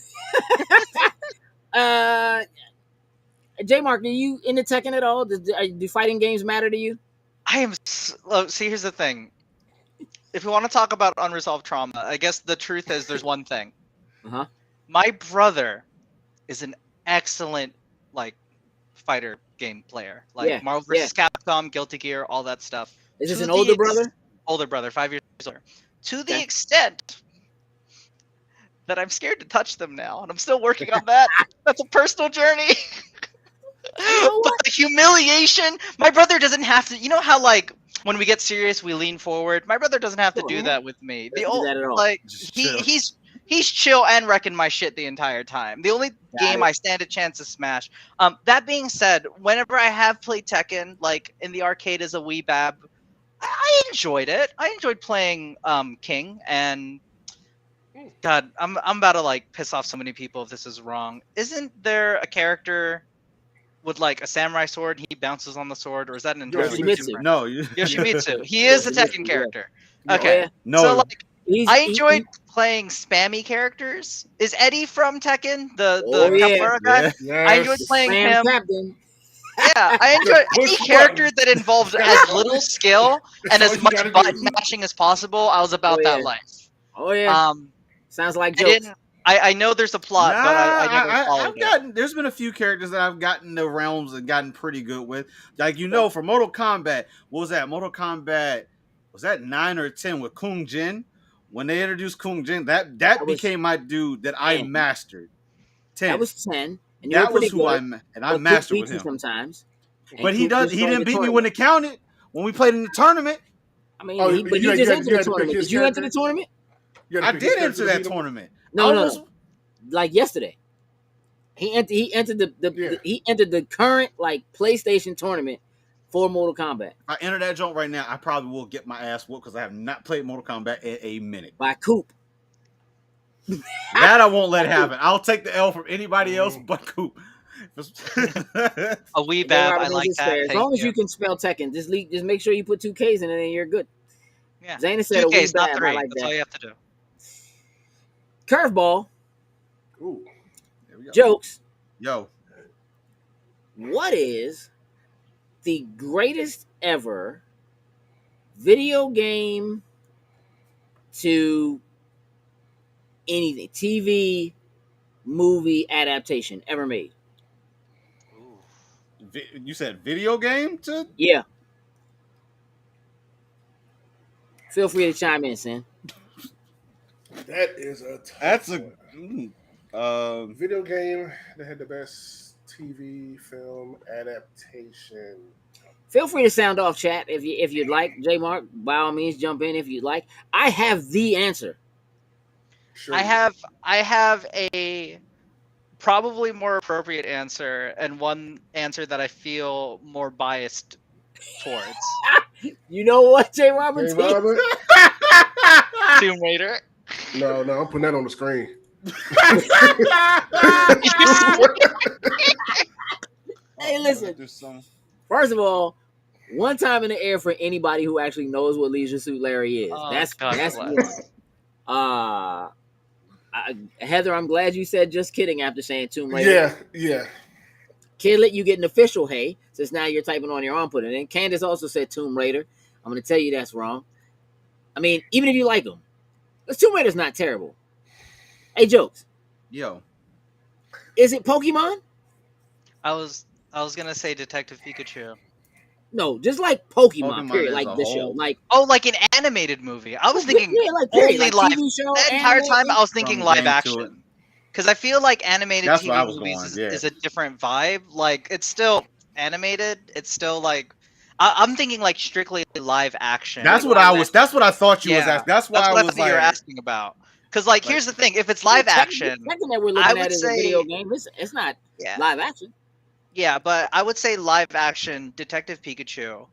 Jemarc, are you into Tekken at all? Do fighting games matter to you? I am. See, here's the thing. If we want to talk about unresolved trauma, I guess the truth is there's one thing. Uh-huh. My brother is an excellent fighter game player, Yeah, Marvel vs. Capcom, Guilty Gear, all that stuff. Is this To an the older brother? Older brother, 5 years older. To the Okay. extent that I'm scared to touch them now, and I'm still working on that. That's a personal journey. know But the humiliation, my brother doesn't have to. You know how when we get serious, we lean forward. My brother doesn't have to do that with me. Doesn't do that at all. Just chill. He's chill and wrecking my shit the entire time. The only game I stand a chance to smash. That being said, whenever I have played Tekken, in the arcade as a wee bab, I enjoyed it. I enjoyed playing King, and God, I'm about to piss off so many people if this is wrong. Isn't there a character with a samurai sword and he bounces on the sword, or is that an entirely Yoshimitsu. different? No, Yoshimitsu. He is a Tekken character. Okay. no. So He's- I he- enjoyed playing spammy characters. Is Eddie from Tekken the Oh, yeah. capoeira guy? Yeah. I enjoyed playing Slam him. Captain. Yeah, I enjoyed any Push character button. that involved as little skill and That's as all you much gotta button do. mashing as possible. I was about Oh, that yeah. life. Oh yeah. Sounds like jokes. I know there's a plot, but I never followed it. There's been a few characters that I've gotten the realms and gotten pretty good with. For Mortal Kombat, what was that? Mortal Kombat, was that 9 or 10 with Kung Jin? When they introduced Kung Jin, that became my dude that I 10. mastered. 10. That was 10. And That was pretty who good, I but mastered Coop with beats you him. sometimes. But he Coop he destroyed didn't the beat me tournament. when it counted. When we played in the tournament, I mean, Oh, he just you entered had the to tournament. pick his Did you enter the character? tournament? You had to I pick his did character enter to that beat him? tournament. No. Like yesterday. He entered he entered the current like PlayStation tournament for Mortal Kombat If I enter that joint right now, I probably will get my ass whooped because I have not played Mortal Kombat in a minute. by Coop. That I won't let happen. I'll take the L from anybody else but Coop. A wee J. bab. Robert I knows like his that. fair. As Thank long as you. you can spell Tekken, just make sure you put 2 Ks in it and you're good. Yeah. Zayna said 2 a wee Ks, not bab. 3. I like That's all that. you have to do. Curveball. Ooh. There we go. Jokes. Yo, What is the greatest ever video game to anything, TV, movie adaptation ever made? you said video game to? Yeah. Feel free to chime in, Sin. That is a tough That's a one. Video game that had the best TV film adaptation. Feel free to sound off, chat, if you'd like. Jemarc, by all means, jump in if you'd like. I have the answer. Sure. I have a probably more appropriate answer, and one answer that I feel more biased towards. You know what, J. Robert? Hey, Robert? Tomb Raider. No, I'm putting that on the screen. Hey, listen. First of all, one time in the air for anybody who actually knows what Leisure Suit Larry is. Oh, That's God bless. one. Heather, I'm glad you said just kidding after saying Tomb Raider. Yeah. Kidlet, you get an official hey, since now you're typing on your own, put it in. Candace also said Tomb Raider. I'm going to tell you that's wrong. I mean, even if you like them, Tomb Raider's not terrible. Hey, Jokes. Yo. Is it Pokemon? I was gonna say Detective Pikachu. No, just like Pokemon period, as like a the whole. show. Like, Oh, like an animated movie. I was thinking yeah, like period, only like live. TV show. The entire time animated. I was thinking From live game to it. action. Because I feel like animated That's where I TV was movies going, yeah. is a different vibe. Like, it's still animated. It's still like I'm thinking like strictly live action. That's what Like, I was. That's what I thought you was yeah, asking. That's why what I I was thought you were like. asking about. Because like, Like- here's the thing: if it's live action, Tekken that we're I looking would at is a say- video game. It's not yeah, live action. yeah, but I would say live action Detective Pikachu.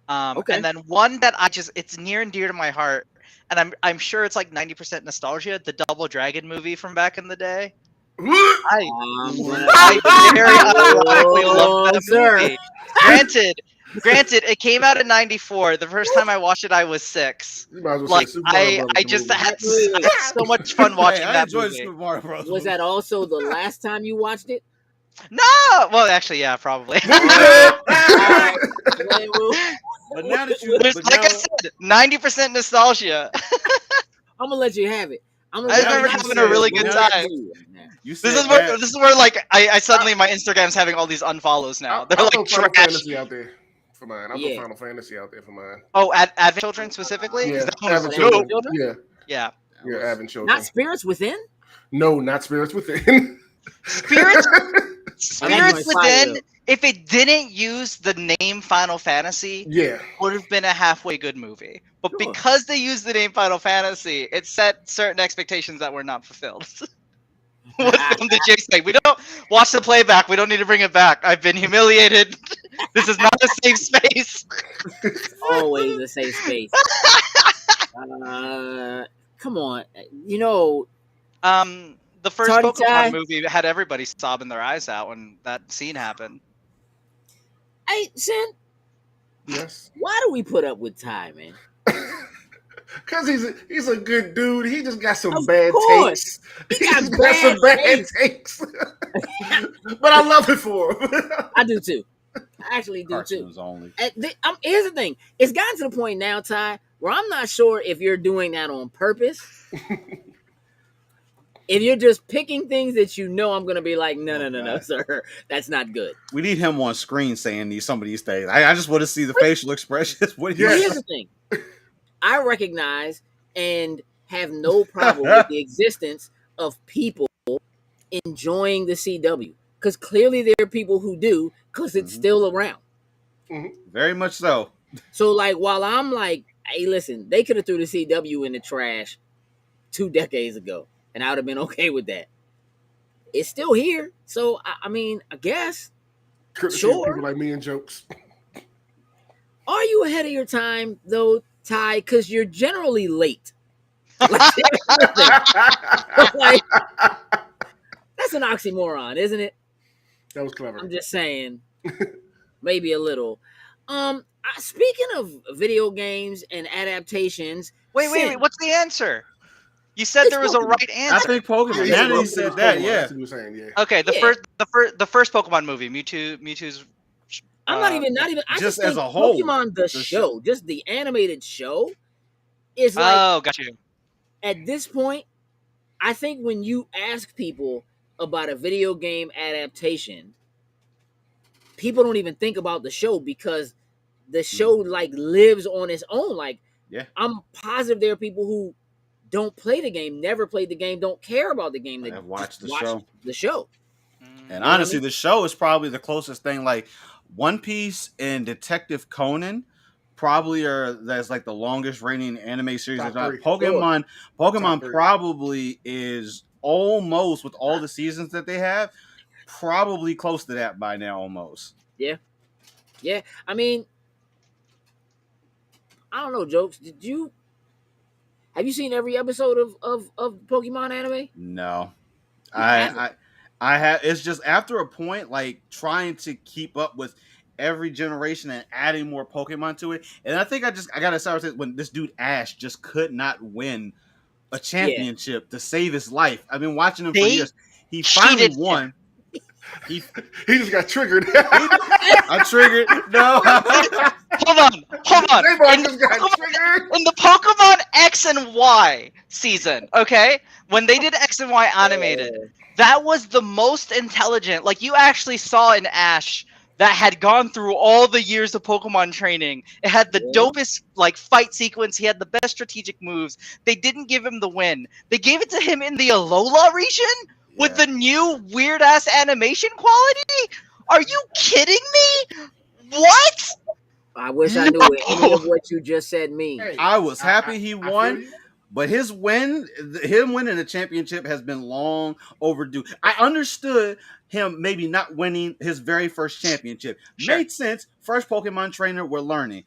Okay. And then one that it's near and dear to my heart, and I'm sure it's like 90% nostalgia. The Double Dragon movie from back in the day. I very unironically love that movie. Granted, it came out in '94. The first time I watched it, I was 6. You might as well Like say Super Mario Brothers, I the just movie. had so much fun watching Hey, I that enjoyed movie. Super Mario Bros. Was that also the last time you watched it? No, well, actually, yeah, probably. But now that you, But but like now, I said, 90% nostalgia. I'm gonna let you have it. I remember having a really good time. you said This is where like I suddenly my Instagram's having all these unfollows now. They're I'll like throw Final trash. Fantasy out there for mine. I'll Yeah. throw Final Fantasy out there for mine. Oh, Advent Children specifically? 'Cause Yeah, that one was Advent dope. Children. Yeah. Yeah, Advent Children. Not Spirits Within. No, not Spirits Within. Spirits Spirits Within, if it didn't use the name Final Fantasy, Yeah. would have been a halfway good movie. But Sure. because they used the name Final Fantasy, it set certain expectations that were not fulfilled. What film did Jay say? We don't watch the playback. We don't need to bring it back. I've been humiliated. This is not a safe space. Always a safe space. Come on, you know. The first Tardy Pokemon Ty. movie had everybody sobbing their eyes out when that scene happened. Hey, Sin, Yes. why do we put up with Ty, man? Because he's a good dude. He just got some Of bad course. takes. He got He's got some bad bad takes. But I love it for him. I do too. I actually do too. cartoons only. Here's the thing. It's gotten to the point now, Ty, where I'm not sure if you're doing that on purpose. If you're just picking things that you know, I'm going to be like, no, sir. That's not good. We need him on screen saying some of these things. I just want to see the facial expressions. What do you But here's the thing. I recognize and have no problem with the existence of people enjoying the CW. Because clearly there are people who do, because it's still around. Very much so. So, like, while I'm like Hey, listen, they could have threw the CW in the trash 2 decades ago, and I would have been okay with that. It's still here, so I mean, I guess. Courtesy of Sure. people like me and jokes. Are you ahead of your time though, Ty? Because you're generally late. Like, like, that's an oxymoron, isn't it? That was clever. I'm just saying, maybe a little. Speaking of video games and adaptations, Wait. What's the answer? You said there was a right answer. I think Pokemon. Now that he said that, yeah. That's what he was saying, yeah. Okay, the first Pokemon movie, Mewtwo's. I'm not even. I just just as think a whole, Pokemon the show, just the animated show, is like. Oh, got you. At this point, I think when you ask people about a video game adaptation, people don't even think about the show because the show like lives on its own. Like, yeah, I'm positive there are people who don't play the game, never played the game, don't care about the game. That have watched the watch show. The show. And honestly, the show is probably the closest thing. Like One Piece and Detective Conan probably that's like the longest reigning anime series. Pokemon probably is almost, with all the seasons that they have, probably close to that by now almost. Yeah. I mean, I don't know, Jokes. Have you seen every episode of Pokemon anime? No. I have. It's just after a point, like trying to keep up with every generation and adding more Pokemon to it. And I think I gotta start with when this dude Ash just could not win a championship to save his life. I've been watching him for years. He finally won. He just got triggered. I triggered. No. Hold on. Jemarc just got triggered. In the Pokemon X and Y season, okay, when they did X and Y animated, that was the most intelligent. Like, you actually saw an Ash that had gone through all the years of Pokemon training. It had the dopest like fight sequence. He had the best strategic moves. They didn't give him the win. They gave it to him in the Alola region with the new weird ass animation quality. Are you kidding me? What? I wish I knew any of what you just said mean. Hey, I was happy he won. But him winning the championship has been long overdue. I understood him maybe not winning his very first championship. Sure. Made sense. First Pokemon trainer, we're learning.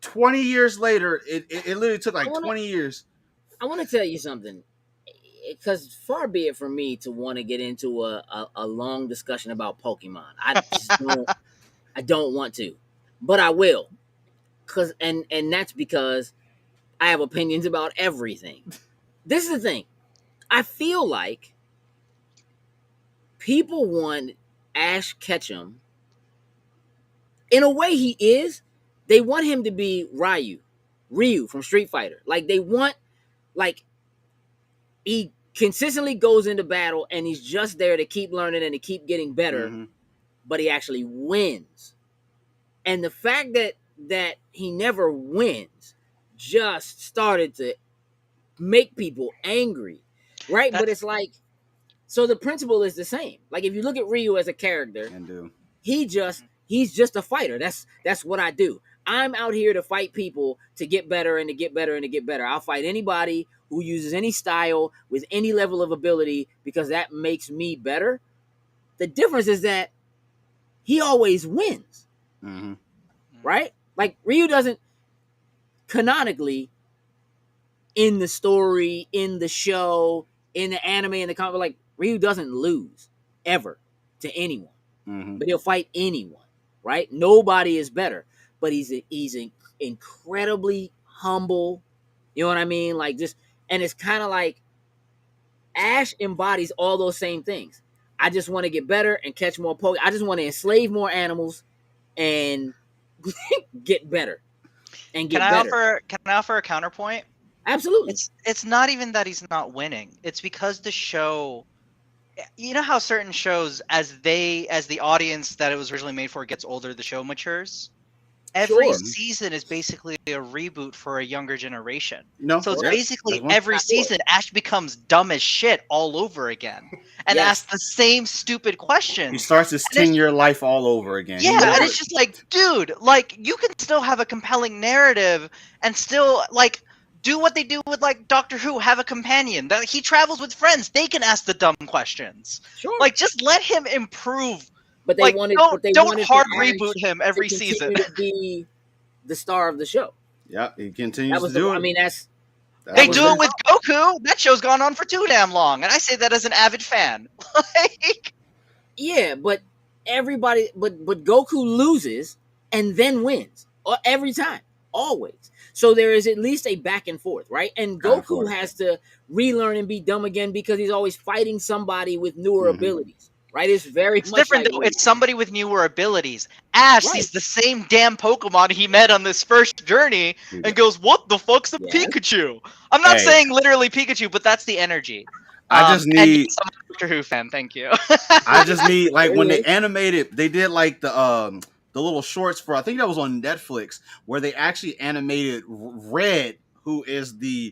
20 years later, it literally took like 20 years. I want to tell you something. Because far be it from me to want to get into a long discussion about Pokemon. I don't want to. But I will. And that's because I have opinions about everything. This is the thing. I feel like people want Ash Ketchum. In a way, he is. They want him to be Ryu from Street Fighter. Like, they want, like, he consistently goes into battle and he's just there to keep learning and to keep getting better, but he actually wins. And the fact that he never wins just started to make people angry, right? But it's like, so the principle is the same. Like, if you look at Ryu as a character, he's just a fighter. That's what I do. I'm out here to fight people to get better and to get better and to get better. I'll fight anybody who uses any style with any level of ability because that makes me better. The difference is that he always wins, right? Like, Ryu doesn't canonically, in the story, in the show, in the anime, in the comic, like, Ryu doesn't lose ever to anyone, but he'll fight anyone, right? Nobody is better, but he's incredibly humble. You know what I mean? Like, just, and it's kind of like Ash embodies all those same things. I just want to get better and catch more Pokemon. I just want to enslave more animals and get better and get better. Can I offer a counterpoint? Absolutely. It's not even that he's not winning. It's because the show, you know how certain shows, as the audience that it was originally made for gets older, the show matures. every Sure. season is basically a reboot for a younger generation. No, So it's yeah, basically that's one. every season Ash becomes dumb as shit all over again and Yes. asks the same stupid questions. He starts his And it's- 10-year life all over again. Yeah, He and never- it's just like, dude, like you can still have a compelling narrative and still like do what they do with like Doctor Who, have a companion. That he travels with friends, they can ask the dumb questions. Sure. Like just let him improve. but they Like wanted, don't, but they don't wanted hard to Ash reboot him every to continue season. to be the star of the show. yeah, he That continues was to do it. I mean, that's They was do the- it with Goku. That show's gone on for too damn long, and I say that as an avid fan. Like, yeah, but everybody, but Goku loses and then wins every time, always. So there is at least a back and forth, right? And Back and Goku forth. has to relearn and be dumb again because he's always fighting somebody with newer abilities, right? It's very it's much different like though. It's somebody with newer abilities. Ash Right. sees the same damn Pokemon he met on this first journey Yeah. and goes, "What the fuck's a Yes. Pikachu?" I'm not Hey. saying literally Pikachu, but that's the energy. I just And need yes, I'm a Doctor Who fan. Thank you. I just need like There when it they is. animated, they did like the little shorts for, I think that was on Netflix, where they actually animated Red, who is the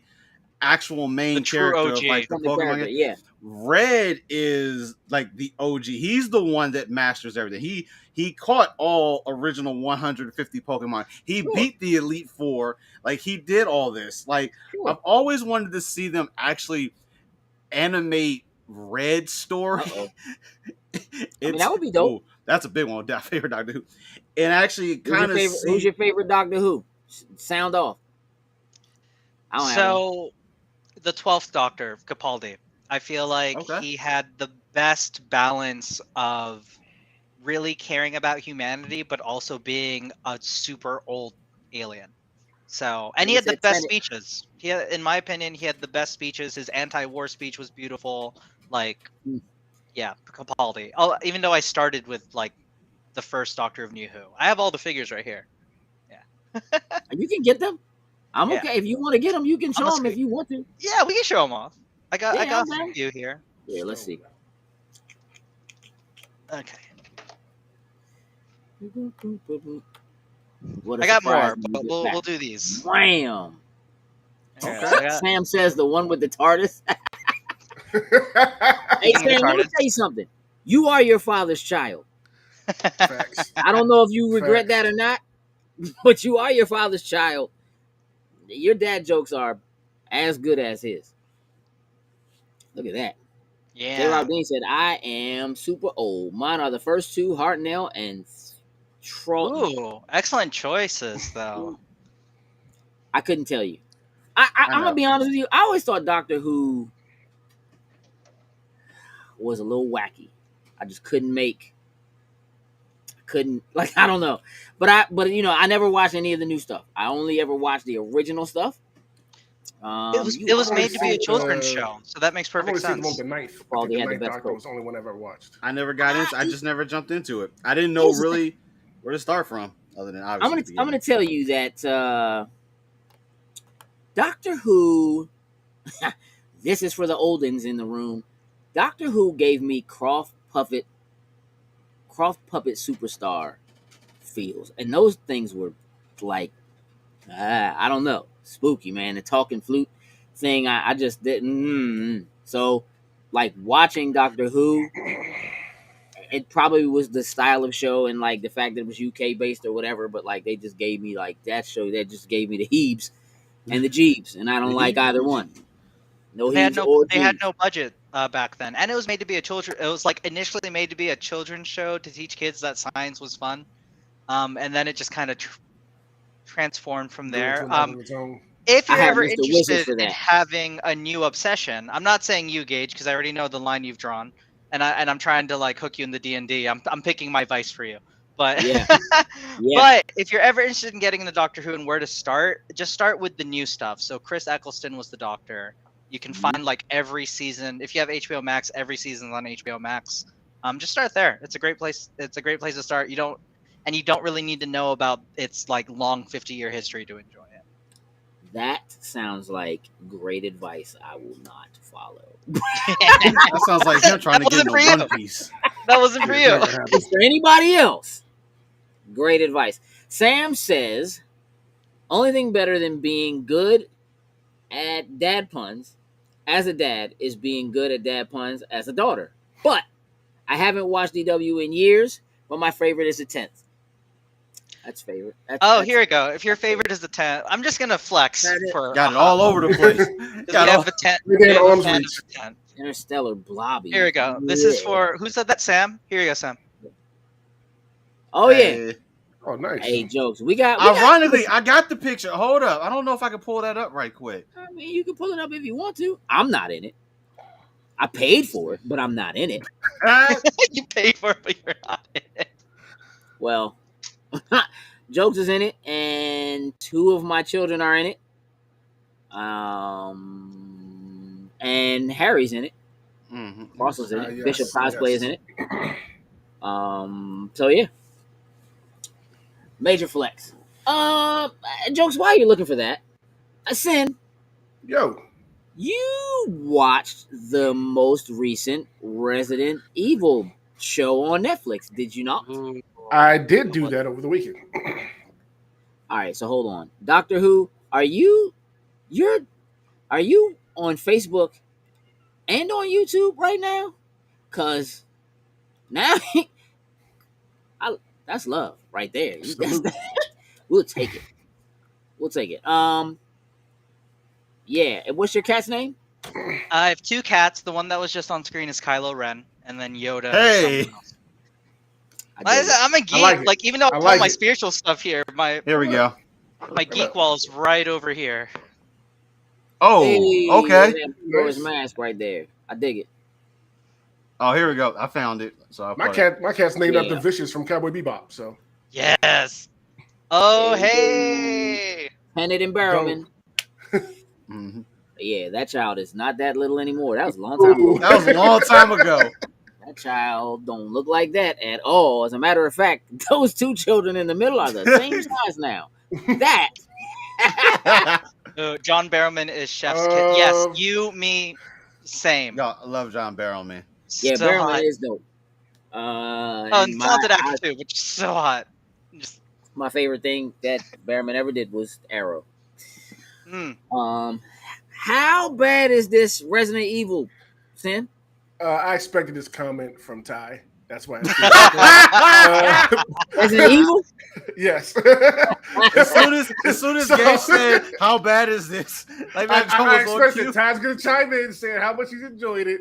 actual main The true character OG. of like the from the Pokemon character, game. yeah. Red is like the OG. He's the one that masters everything. He caught all original 150 Pokemon. He Sure. beat the Elite Four. Like he did all this. Like Sure. I've always wanted to see them actually animate Red's story. Uh-oh. I mean, that would be dope. Ooh, that's a big one. My favorite Doctor Who. And actually kind of Who's your favorite Doctor Who? Sound off. I don't have one. So, the 12th Doctor, Capaldi. I feel like Okay. he had the best balance of really caring about humanity, but also being a super old alien. So, and he had the It's best Tenet. speeches. In my opinion, he had the best speeches. His anti-war speech was beautiful. Like, Hmm. yeah, Capaldi. Even though I started with like the first Doctor of New Who, I have all the figures right here. You can get them. I'm Yeah. okay. If you want to get them, you can show Almost them if you want to. Yeah, we can show them off. I got Yeah, a okay. few here. Yeah, let's see. Okay. What a I got surprise more, when you but get we'll back. do these. Wham! Okay. Okay. So I got- Sam says the one with the TARDIS. Hey, Speaking Sam, of let me TARDIS. tell you something. You are your father's child. Facts. I don't know if you regret Facts. that or not, but you are your father's child. Your dad jokes are as good as his. Look at that. J. Yeah. Rob Dean said, I am super old. Mine are the first two, Hartnell and Troughton. Ooh, excellent choices though. I couldn't tell you. I'm know. gonna be honest with you. I always thought Doctor Who was a little wacky. I just couldn't like, I don't know. But you know, I never watched any of the new stuff. I only ever watched the original stuff. It was made to be a children's uh, show, so that makes I've only perfect seen the one sense. with the ninth. Well, I they think had the the ninth best Doctor coach. was the only one I ever watched. I never got into. I just never jumped into it. I didn't know Here's the really where to start from, other than obviously. I'm gonna tell you that Doctor Who. This is for the oldens in the room. Doctor Who gave me Croft Puppet Superstar feels, and those things were like, I don't know, spooky, man. The talking flute thing, I just didn't. So, like watching Doctor Who, it probably was the style of show and like the fact that it was UK based or whatever. But like they just gave me like that show that just gave me the heebs and the jeebs, and I don't like either one. No They had heebs or they had jeebs. no budget back then, and it was made to be a children. It was like initially made to be a children's show to teach kids that science was fun, and then it just kind of transformed from there. If I you're have ever Mr. Wizard interested for in that. having a new obsession, I'm not saying you, Gage, because I already know the line you've drawn, and I'm trying to like hook you in the D&D. I'm picking my vice for you, but Yeah. Yeah. but if you're ever interested in getting into Doctor Who and where to start, just start with the new stuff. So Chris Eccleston was the Doctor. You can find like every season. If you have HBO Max, every season's on HBO Max. Just start there. It's a great place. It's a great place to start. You don't really need to know about its like long 50-year history to enjoy it. That sounds like great advice I will not follow. That sounds like him trying to get wasn't into for you. One Piece. That wasn't for you. Is there anybody else? Great advice. Sam says, only thing better than being good at dad puns as a dad is being good at dad puns as a daughter. But I haven't watched DW in years, but my favorite is the 10th. That's favorite. That's Here we go. If your favorite is the 10th, I'm just gonna flex for Got it all over the place. we have a 10th. We Within have a arm's fan of reach. the 10th. Interstellar Blobby. Here we go. This is for who said that? Sam. Here you go, Sam. Oh yeah. Hey. Oh, nice. Hey, jokes. We got. Ironically, I got the picture. Hold up. I don't know if I can pull that up right quick. I mean, you can pull it up if you want to. I'm not in it. I paid for it, but I'm not in it. You paid for it, but you're not in it. Well, Jokes is in it, and 2 of my children are in it. And Harry's in it. Mm-hmm. Russell's in it. Yes, Bishop Cosplay yes. is in it. So yeah. Major flex. Jokes, why are you looking for that? Sin, Yo, you watched the most recent Resident Evil show on Netflix, did you not? I did do that over the weekend. All right, so hold on. Doctor Who, are you on Facebook and on YouTube right now? Cause now that's love right there. We'll take it. We'll take it. Yeah. And what's your cat's name? I have 2 cats. The one that was just on screen is Kylo Ren, and then Yoda. Hey. Is someone else. I'm a geek. like it. Even though I I put like my it. spiritual stuff here, Here we go. my geek wall is right over here. Oh, Hey, okay. Throw his mask right there. I dig it. Oh, here we go. I found it. So I'll My put it. cat's named after Yeah. Vicious from Cowboy Bebop. So Yes. Oh, hey. Pennant and Barrowman. Mhm. Yeah, that child is not that little anymore. That was a long time ago. That was a long time ago. That child don't look like that at all. As a matter of fact, those 2 children in the middle are the same size now. That. John Barrowman is Chef's kid. Yes, Um, you, me, same. Yo, I love John Barrowman. Yeah, So Barrowman hot. is dope. Oh, And and talented actor too, which is so hot. Just my favorite thing that Barrowman ever did was Arrow. How bad is this Resident Evil, Sin? I expected this comment from Ty. That's why. Resident Evil? Yes. As soon as So- Gage said, "How bad is this?" Like I that joke was on expected cue. Ty's gonna chime in saying how much he's enjoyed it.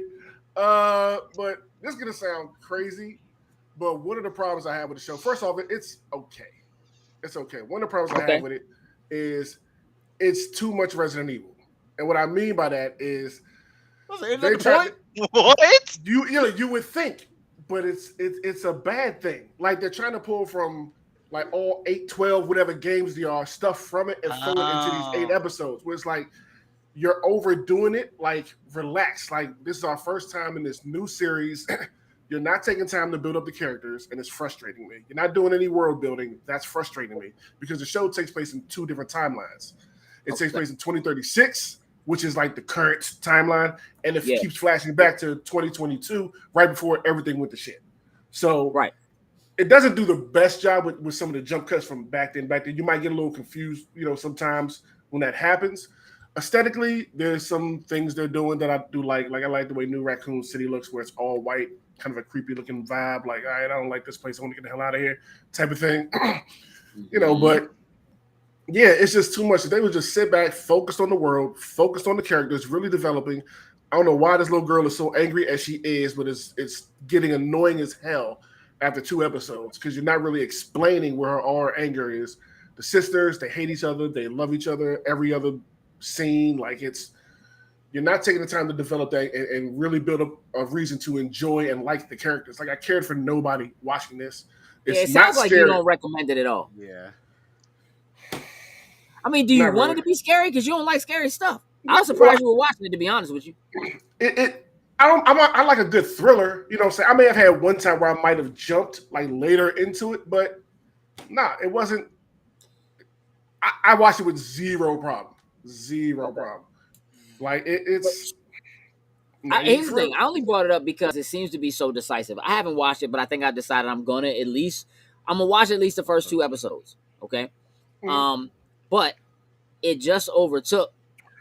But this is gonna sound crazy. But one of the problems I have with the show, first off, it's okay. It's okay. One of the problems I have with it is it's too much Resident Evil. And what I mean by that is Isn't they that the try point? what? you would think, but it's a bad thing. Like they're trying to pull from like all 8, 12, whatever games they are, stuff from it and throw it into these 8 episodes. Where it's like you're overdoing it. Like relax. Like this is our first time in this new series. You're not taking time to build up the characters, and it's frustrating me. You're not doing any world building. That's frustrating me because the show takes place in 2 different timelines. It takes place in 2036, which is like the current timeline, and it keeps flashing back to 2022, right before everything went to shit. So it doesn't do the best job with some of the jump cuts from back then. You might get a little confused, sometimes when that happens. Aesthetically, there's some things they're doing that I do like. Like I like the way New Raccoon City looks, where it's all white, kind of a creepy looking vibe. Like, all right, I don't like this place. I want to get the hell out of here, type of thing. But yeah, it's just too much. They would just sit back, focused on the world, focused on the characters, really developing. I don't know why this little girl is so angry as she is, but it's getting annoying as hell after 2 episodes because you're not really explaining where her anger is. The sisters, they hate each other, they love each other. Every other scene, like you're not taking the time to develop that and really build up a reason to enjoy and like the characters. Like I cared for nobody watching this. It sounds like you don't recommend it at all. Yeah. I mean, do you want it to be scary? Because you don't like scary stuff. I was surprised you were watching it, to be honest with you. I like a good thriller. You know what I'm saying? I may have had one time where I might have jumped like later into it, but it wasn't. I watched it with zero problem. Zero problem. Like it's. Here's the thing. I only brought it up because it seems to be so decisive. I haven't watched it, but I think I decided I'm gonna watch at least the first 2 episodes. Okay, Mhm. but it just overtook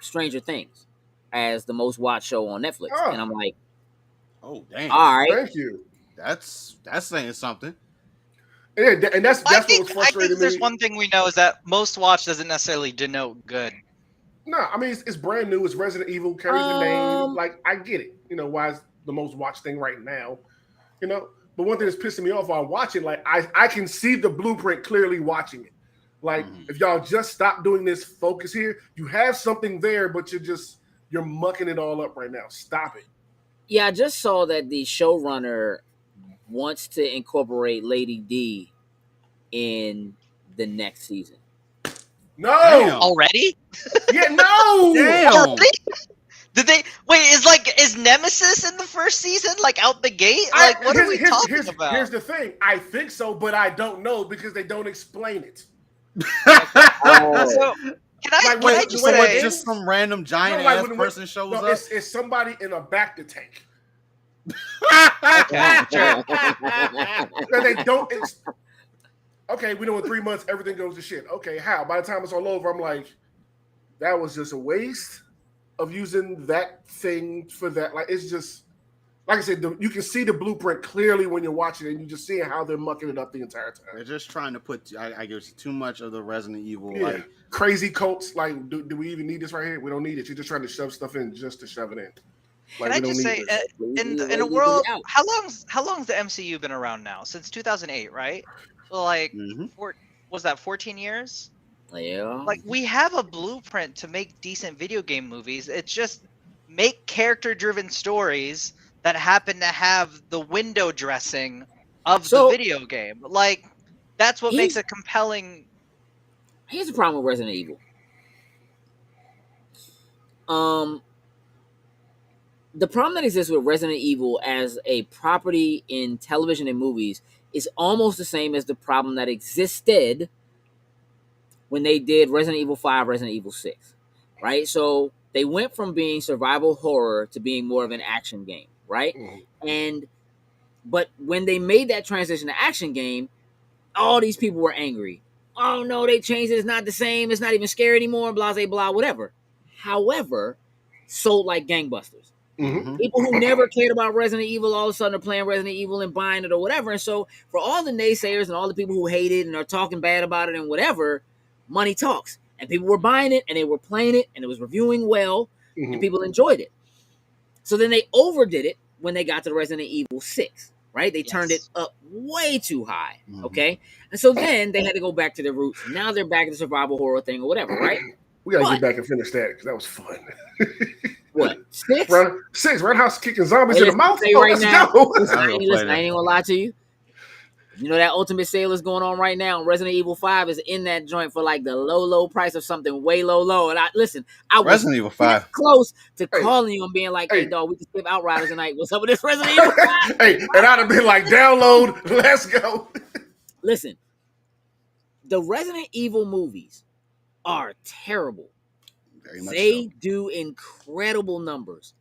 Stranger Things as the most watched show on Netflix, and Oh, I'm like, Oh damn, all right, thank you. that's saying something. Yeah, and that's I what think was I think frustrating there's me. one thing we know is that most watch doesn't necessarily denote good. No, I mean it's brand new. It's Resident Evil, carries the name. Like I get it. You know why it's the most watched thing right now. You know, but one thing that's pissing me off while watching, like I can see the blueprint clearly watching it. Like Mhm. if y'all just stop doing this, focus here. You have something there, but you're mucking it all up right now. Stop it. yeah, I just saw that the showrunner wants to incorporate Lady D in the next season. No. Damn. Already? Yeah, no. Damn. Did they wait? Is Nemesis in the first season like out the gate? Like what are we talking about? Here's the thing. I think so, but I don't know because they don't explain it. So can I Like, can I Wait, just so what? say Just some random giant like ass when- person shows No, up? it's somebody in a bacta tank. Okay, sure. And they don't. Okay, we know in 3 months everything goes to shit. Okay, how? By the time it's all over, I'm like, that was just a waste of using that thing for that. Like it's just like I said, you can see the blueprint clearly when you're watching it, and you just see how they're mucking it up the entire time. They're just trying to put, I guess, too much of the Resident Evil. Yeah, Like, crazy cults. Like, do we even need this right here? We don't need it. You're just trying to shove stuff in just to shove it in. Like, Can I we don't just need say, this. in a world, how long's the MCU been around now? Since 2008, right? So like, Mhm. was that 14 years? Yeah, Like we have a blueprint to make decent video game movies. It's just make character-driven stories that happen to have the window dressing of the So- video game. Like that's what makes Here's- a compelling. here's the problem with Resident Evil. The problem that exists with Resident Evil as a property in television and movies is almost the same as the problem that existed when they did Resident Evil 5, Resident Evil 6, right? So they went from being survival horror to being more of an action game, right? But when they made that transition to action game, all these people were angry. Oh no, they changed it. It's not the same. It's not even scary anymore. Blah, blah, blah, whatever. However, sold like gangbusters. Mm-hmm. People who never cared about Resident Evil all of a sudden are playing Resident Evil and buying it or whatever. And so for all the naysayers and all the people who hate it and are talking bad about it and whatever, money talks. And people were buying it and they were playing it and it was reviewing well and people enjoyed it. So then they overdid it when they got to Resident Evil 6, right? They turned it up way too high, okay? And so then they had to go back to their roots. Now they're back to the survival horror thing or whatever, right? We gotta get back and finish that because that was fun. What? 6? Roundhouse kicking zombies Hey, in the mouth. say Oh, right let's now, go. listen, I ain't gonna lie to you. You know that Ultimate Sale is going on right now. Resident Evil 5 is in that joint for like the low price of something way low. And I was Resident Evil 5 close to calling you and being like, hey dog, we can skip Outriders tonight. What's up with this Resident Evil 5? Hey, and I'd have been like, download, let's go. Listen, the Resident Evil movies are terrible. They do incredible numbers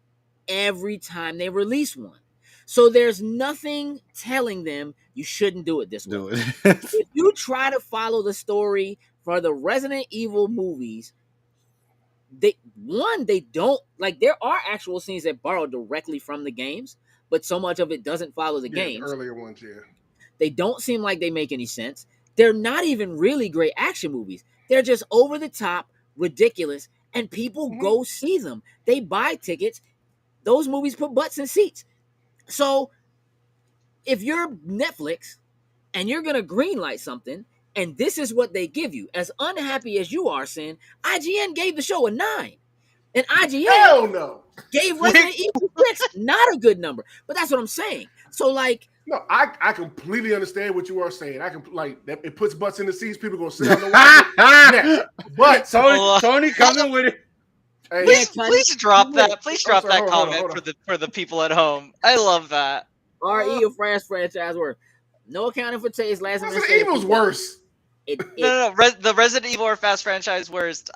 every time they release one. So there's nothing telling them you shouldn't do it this way. If you try to follow the story for the Resident Evil movies, they don't like. There are actual scenes that borrow directly from the games, but so much of it doesn't follow the games. The earlier ones, yeah. They don't seem like they make any sense. They're not even really great action movies. They're just over the top, ridiculous, and people go see them. They buy tickets. Those movies put butts in seats. So if you're Netflix and you're going to greenlight something and this is what they give you, as unhappy as you are, Sin, IGN gave the show a 9. And IGN gave Resident Evil 6 not a good number. But that's what I'm saying. So like, no, I completely understand what you are saying. I can like that it puts butts in the seats. People gonna sit on the watch. But Tony coming with it. Hey, Please drop that. Please drop that comment for the people at home. I love that. RE or Fast franchise worse. No accounting for taste. Last Resident Evil's worse. No. The Resident Evil or Fast franchise worst.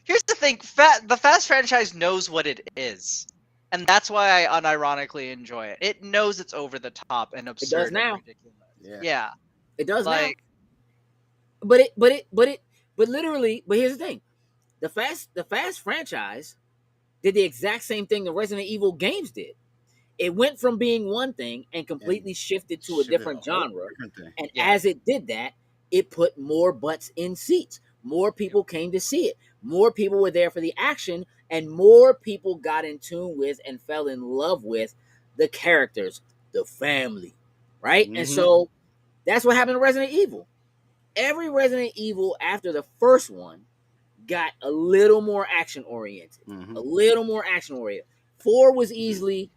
Here's the thing. The Fast franchise knows what it is. And that's why I unironically enjoy it. It knows it's over the top and absurd. It does now. And ridiculous. Yeah. It does now. but literally, but here's the thing: the Fast franchise did the exact same thing the Resident Evil games did. It went from being one thing and completely shifted to a different genre. And as it did that, it put more butts in seats. More people came to see it. More people were there for the action, and more people got in tune with and fell in love with the characters, the family, right? And so that's what happened to Resident Evil. Every Resident Evil after the first one got a little more action oriented. A little more action oriented. 4 was easily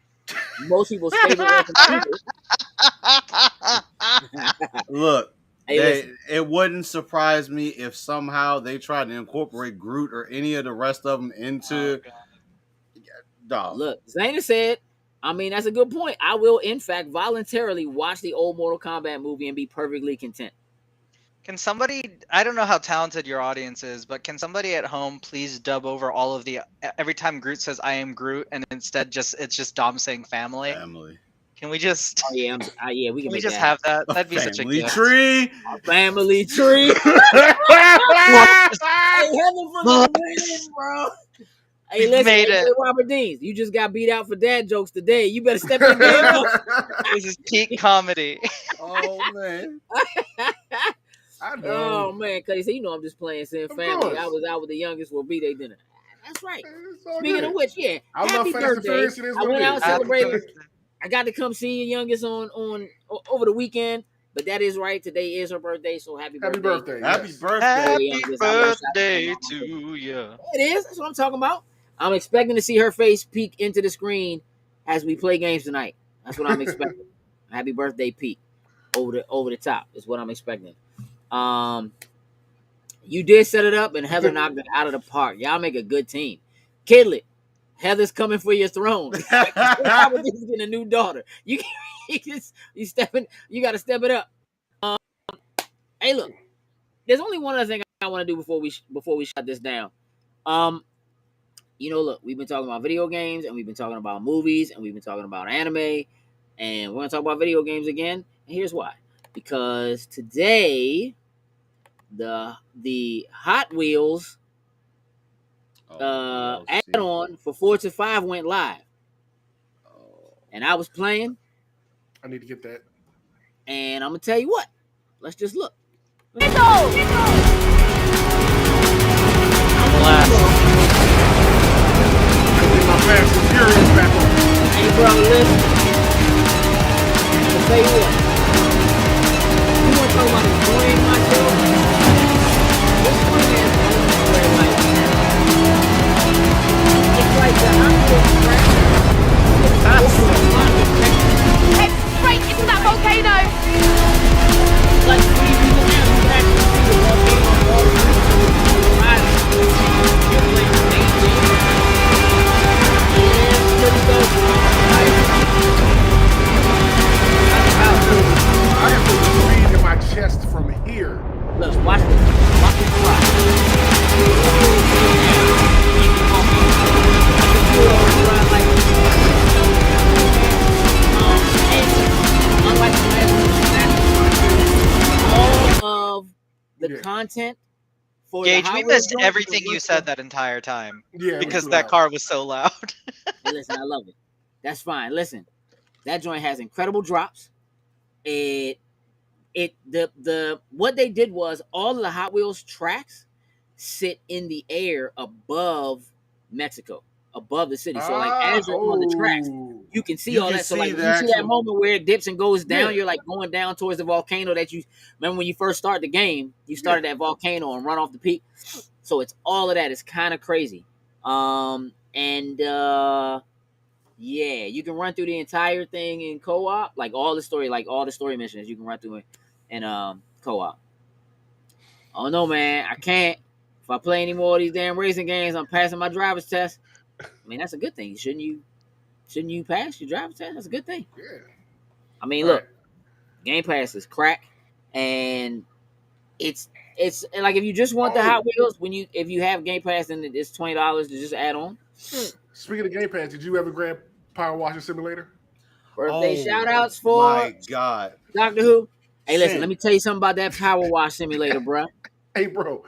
most people's favorite Resident Evil. Look, Hey, it wouldn't surprise me if somehow they tried to incorporate Groot or any of the rest of them into. Look, Zayna said, I mean, that's a good point. I will, in fact, voluntarily watch the old Mortal Kombat movie and be perfectly content. Can somebody, I don't know how talented your audience is, but can somebody at home please dub over all of the, every time Groot says I am Groot and instead it's just Dom saying family? Can we just, oh, yeah, yeah, we can make just that. have that? That'd be such a gift. Tree. A family tree. Hey, heaven for the win, bro. Hey, listen, hey, Robert Deans, you just got beat out for dad jokes today. You better step your game up. This is peak comedy. Oh, man. I know. Oh, man, because you know I'm just playing saying family. I was out with the youngest for B-Day dinner. That's right. Speaking of which, yeah, happy birthday. I went out and celebrated. I got to come see your youngest on over the weekend. But that is right. Today is her birthday, so happy birthday. Happy birthday. Happy birthday to you. It is. That's what I'm talking about. I'm expecting to see her face peek into the screen as we play games tonight. That's what I'm expecting. Happy birthday peek over the top is what I'm expecting. You did set it up, and Heather knocked it out of the park. Y'all make a good team. Kidlet, Heather's coming for your throne. Robert's getting a new daughter. You stepping. You got to step it up. Hey, look. There's only one other thing I want to do before we shut this down. You know, look, we've been talking about video games, and we've been talking about movies, and we've been talking about anime, and we're going to talk about video games again. And here's why. Because today, the Hot Wheels add-on for Forza 5 went live. And I was playing. I need to get that. And I'm going to tell you what. Let's just look. Get go! My Fast and Furious back on. Hey, brother, listen. I'll tell you what. You want to talk about enjoying myself? This one is where, like, it's like the Head straight into that volcano! Like, when you go down, you can actually see the volcano all rising. You're playing the same game. I have to breathe in my chest from here. Look, watch this. Watch this fly. All of the content for Gage, the we missed everything you said that entire time. Yeah, because that car was so loud. Hey, listen, I love it. That's fine. Listen, that joint has incredible drops. What they did was all of the Hot Wheels tracks sit in the air above Mexico, above the city. So like as you're on the tracks, you can see all that. So like when you see that moment where it dips and goes down, you're like going down towards the volcano that you remember when you first start the game. You started that volcano and run off the peak. So it's all of that. It's kind of crazy. Yeah, you can run through the entire thing in co-op, like all the story missions you can run through in co-op. Oh no, man, I can't. If I play any more of these damn racing games, I'm passing my driver's test. I mean, that's a good thing. Shouldn't you pass your driver's test? That's a good thing. Yeah. I mean, look, Game Pass is crack, and it's like if you just want the Hot Wheels, if you have Game Pass, then it's $20 to just add on. Speaking of Game Pass, did you ever grab Power Washing Simulator? Birthday shout outs for my God. Doctor Who. Hey, listen, Sin. let me tell you something about that Power Wash Simulator, bro. Hey, bro,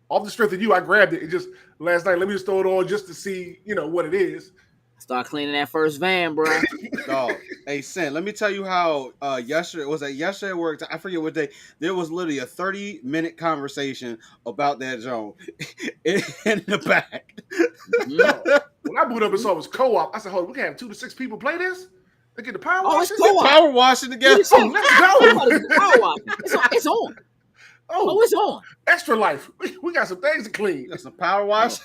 off the strength of you, I grabbed it. It just last night. Let me just throw it on just to see, what it is. Start cleaning that first van, bro. Dog. Hey, Sin, let me tell you how yesterday worked. I forget what day. There was literally a 30-minute conversation about that zone in the back. When I booted up and saw it was co-op, I said, hold on, we can have 2 to 6 people play this? They get the power Oh, wash? it's co-op. Power washing together. Let's go. Power washing. It's on. Oh, it's on. Extra life. We got some things to clean. Got some power wash.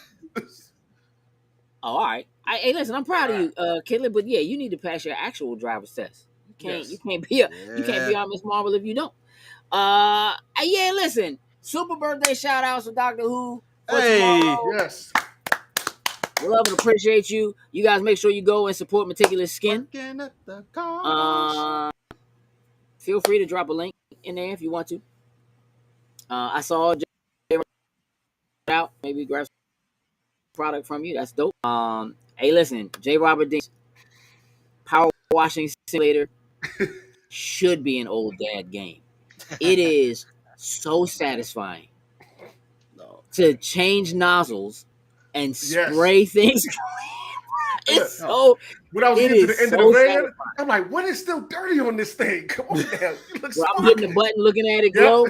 Oh, all right. Hey, listen, I'm proud of you, Kidley, but yeah, you need to pass your actual driver's test. You can't be on Miss Marvel if you don't. Yeah, listen. Super birthday shout outs to Doctor Who for tomorrow. Yes. We love and appreciate you. You guys make sure you go and support Meticulous Skin. Feel free to drop a link in there if you want to. I saw Jay out, maybe grab some product from you. That's dope. Hey, listen, J. Robert Dean's Power Washing Simulator should be an old dad game. It is so satisfying to change nozzles and spray things. It's so. When I was getting to the end of the van, I'm like, what is still dirty on this thing? Come on now. I'm hitting the button, looking at it glow.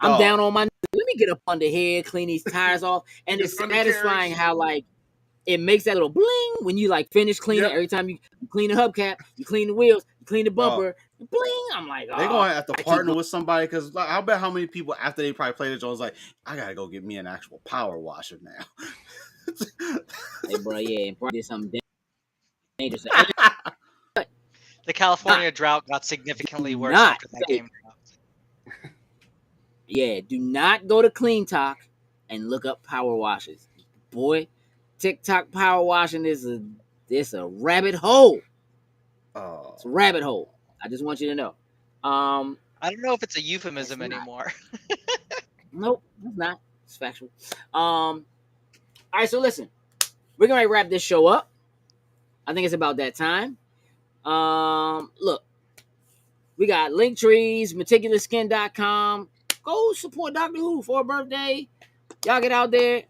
I'm down on my knees. Let me get up under here, clean these tires off. And it's satisfying how, like, it makes that little bling when you, like, finish cleaning. Every time you clean the hubcap, you clean the wheels, you clean the bumper, bling. I'm like, they're going to have to partner with somebody because I'll bet how many people after they probably played it, was like, I got to go get me an actual power washer now. Hey, bro, yeah, did something dangerous. The California drought got significantly worse after that game. Yeah, do not go to Clean Talk and look up power washes. Boy, TikTok power washing is a rabbit hole. It's a rabbit hole. I just want you to know. I don't know if it's a euphemism anymore. Nope, it's not. It's factual. All right, so listen. We're going to wrap this show up. I think it's about that time. Look, we got Linktrees, meticulousskin.com. Go support Doctor Who for a birthday. Y'all get out there.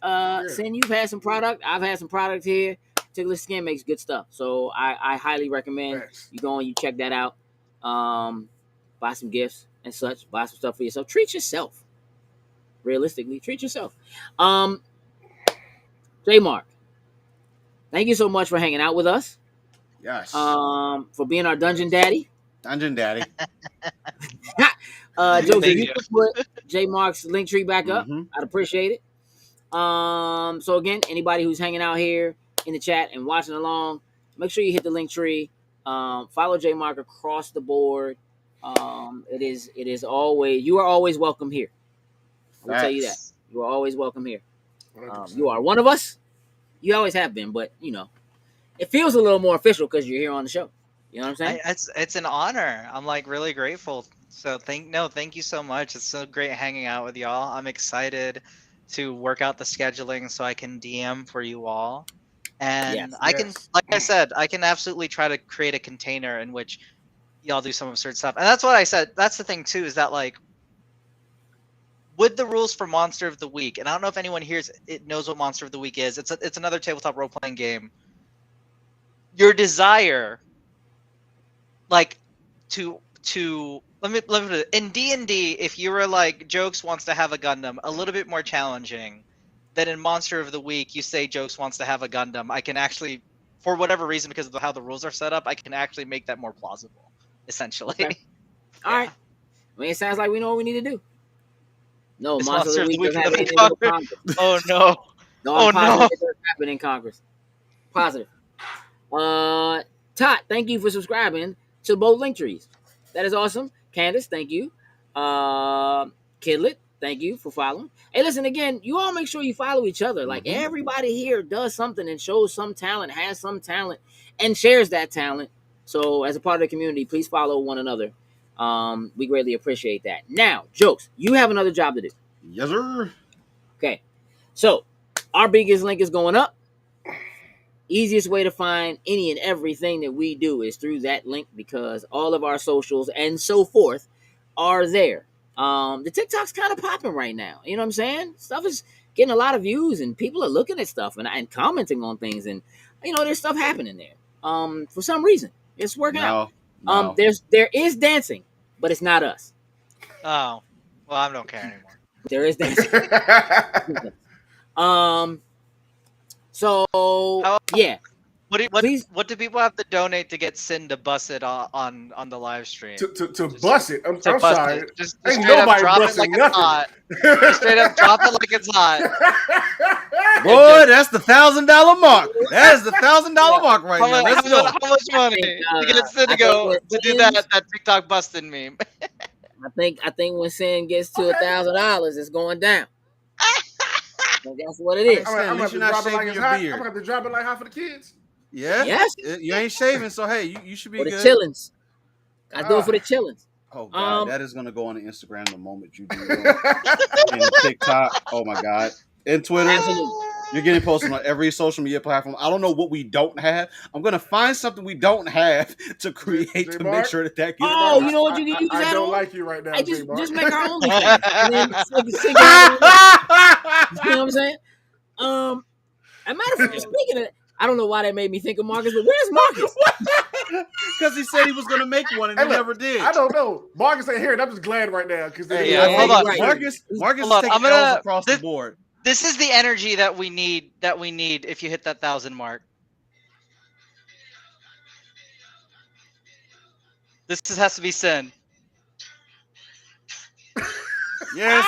Sin, you've had some product. I've had some product here. Meticulous Skin makes good stuff. So I highly recommend you go and you check that out. Buy some gifts and such. Buy some stuff for yourself. Treat yourself. Realistically, treat yourself. Jemarc, thank you so much for hanging out with us. Yes. For being our dungeon daddy. Dungeon daddy. Joseph, you can put Jemarc's link tree back up. I'd appreciate it. So again, anybody who's hanging out here in the chat and watching along, make sure you hit the link tree. Follow Jemarc across the board. It is always, you are always welcome here. I'll tell you that. You are always welcome here. You are one of us. You always have been, but it feels a little more official because you're here on the show. You know what I'm saying? It's an honor. I'm like really grateful. So thank you so much. It's so great hanging out with y'all. I'm excited to work out the scheduling so I can DM for you all. And can, like I said, I can absolutely try to create a container in which y'all do some absurd stuff. And that's what I said. That's the thing too, is that like with the rules for Monster of the Week, and I don't know if anyone here knows what Monster of the Week is. It's another tabletop role-playing game. Your desire, like, let me put it, in D&D, if you were like, Jokes wants to have a Gundam, a little bit more challenging than in Monster of the Week, you say Jokes wants to have a Gundam. I can actually, for whatever reason, because of how the rules are set up, I can actually make that more plausible, essentially. Okay. All right. I mean, it sounds like we know what we need to do. No, Monster of the Week doesn't have anything to do with Congress. Oh, no. No, it doesn't happen in Congress. Positive. Todd, thank you for subscribing to both link trees. That is awesome. Candace, thank you. Kidlet, thank you for following. Hey, listen, again, you all make sure you follow each other. Like, everybody here does something and shows some talent, has some talent, and shares that talent. So, as a part of the community, please follow one another. We greatly appreciate that. Now, Jokes, you have another job to do. Yes, sir. Okay. So, our biggest link is going up. Easiest way to find any and everything that we do is through that link, because all of our socials and so forth are there. The TikTok's kind of popping right now. You know what I'm saying? Stuff is getting a lot of views, and people are looking at stuff and commenting on things, and there's stuff happening there. For some reason, it's working out. No. There is dancing, but it's not us. Oh, well, I don't care anymore. There is dancing. So yeah. What do people have to donate to get Sin to bust it on the live stream? To bust it. I'm bust sorry. it. Just Ain't straight up nobody drop it busting like it's hot. Just straight up drop it like it's hot. Boy, that's the $1,000 mark. That is the $1,000 mark right now. Let's go. How much money to get Sin to go to do that TikTok busting meme? I think when Sin gets to $1,000, it's going down. So that's what it is. I'm going to drop it like it's hot. I'm going to have to drop it like hot for the kids. Yeah. Yes. You ain't shaving, so hey, you should be for good. the chillins. I do it for the chillins. Oh God, that is gonna go on the Instagram the moment you do it. And TikTok. Oh my God. And Twitter. Absolutely. You're getting posted on every social media platform. I don't know what we don't have. I'm gonna find something we don't have to create to make sure that gets. Oh, you know what you can use that I don't on? like you right now. Just make our own. And then sing it. You know what I'm saying? As a matter of fact, speaking of that, I don't know why that made me think of Marcus, but where's Marcus? Because he said he was going to make one and he never did. I don't know. Marcus ain't here, and I'm just glad right now because hold on. Marcus is taking L's across the board. This is the energy that we need. If you hit that 1,000 mark. This has to be Sin. Yes.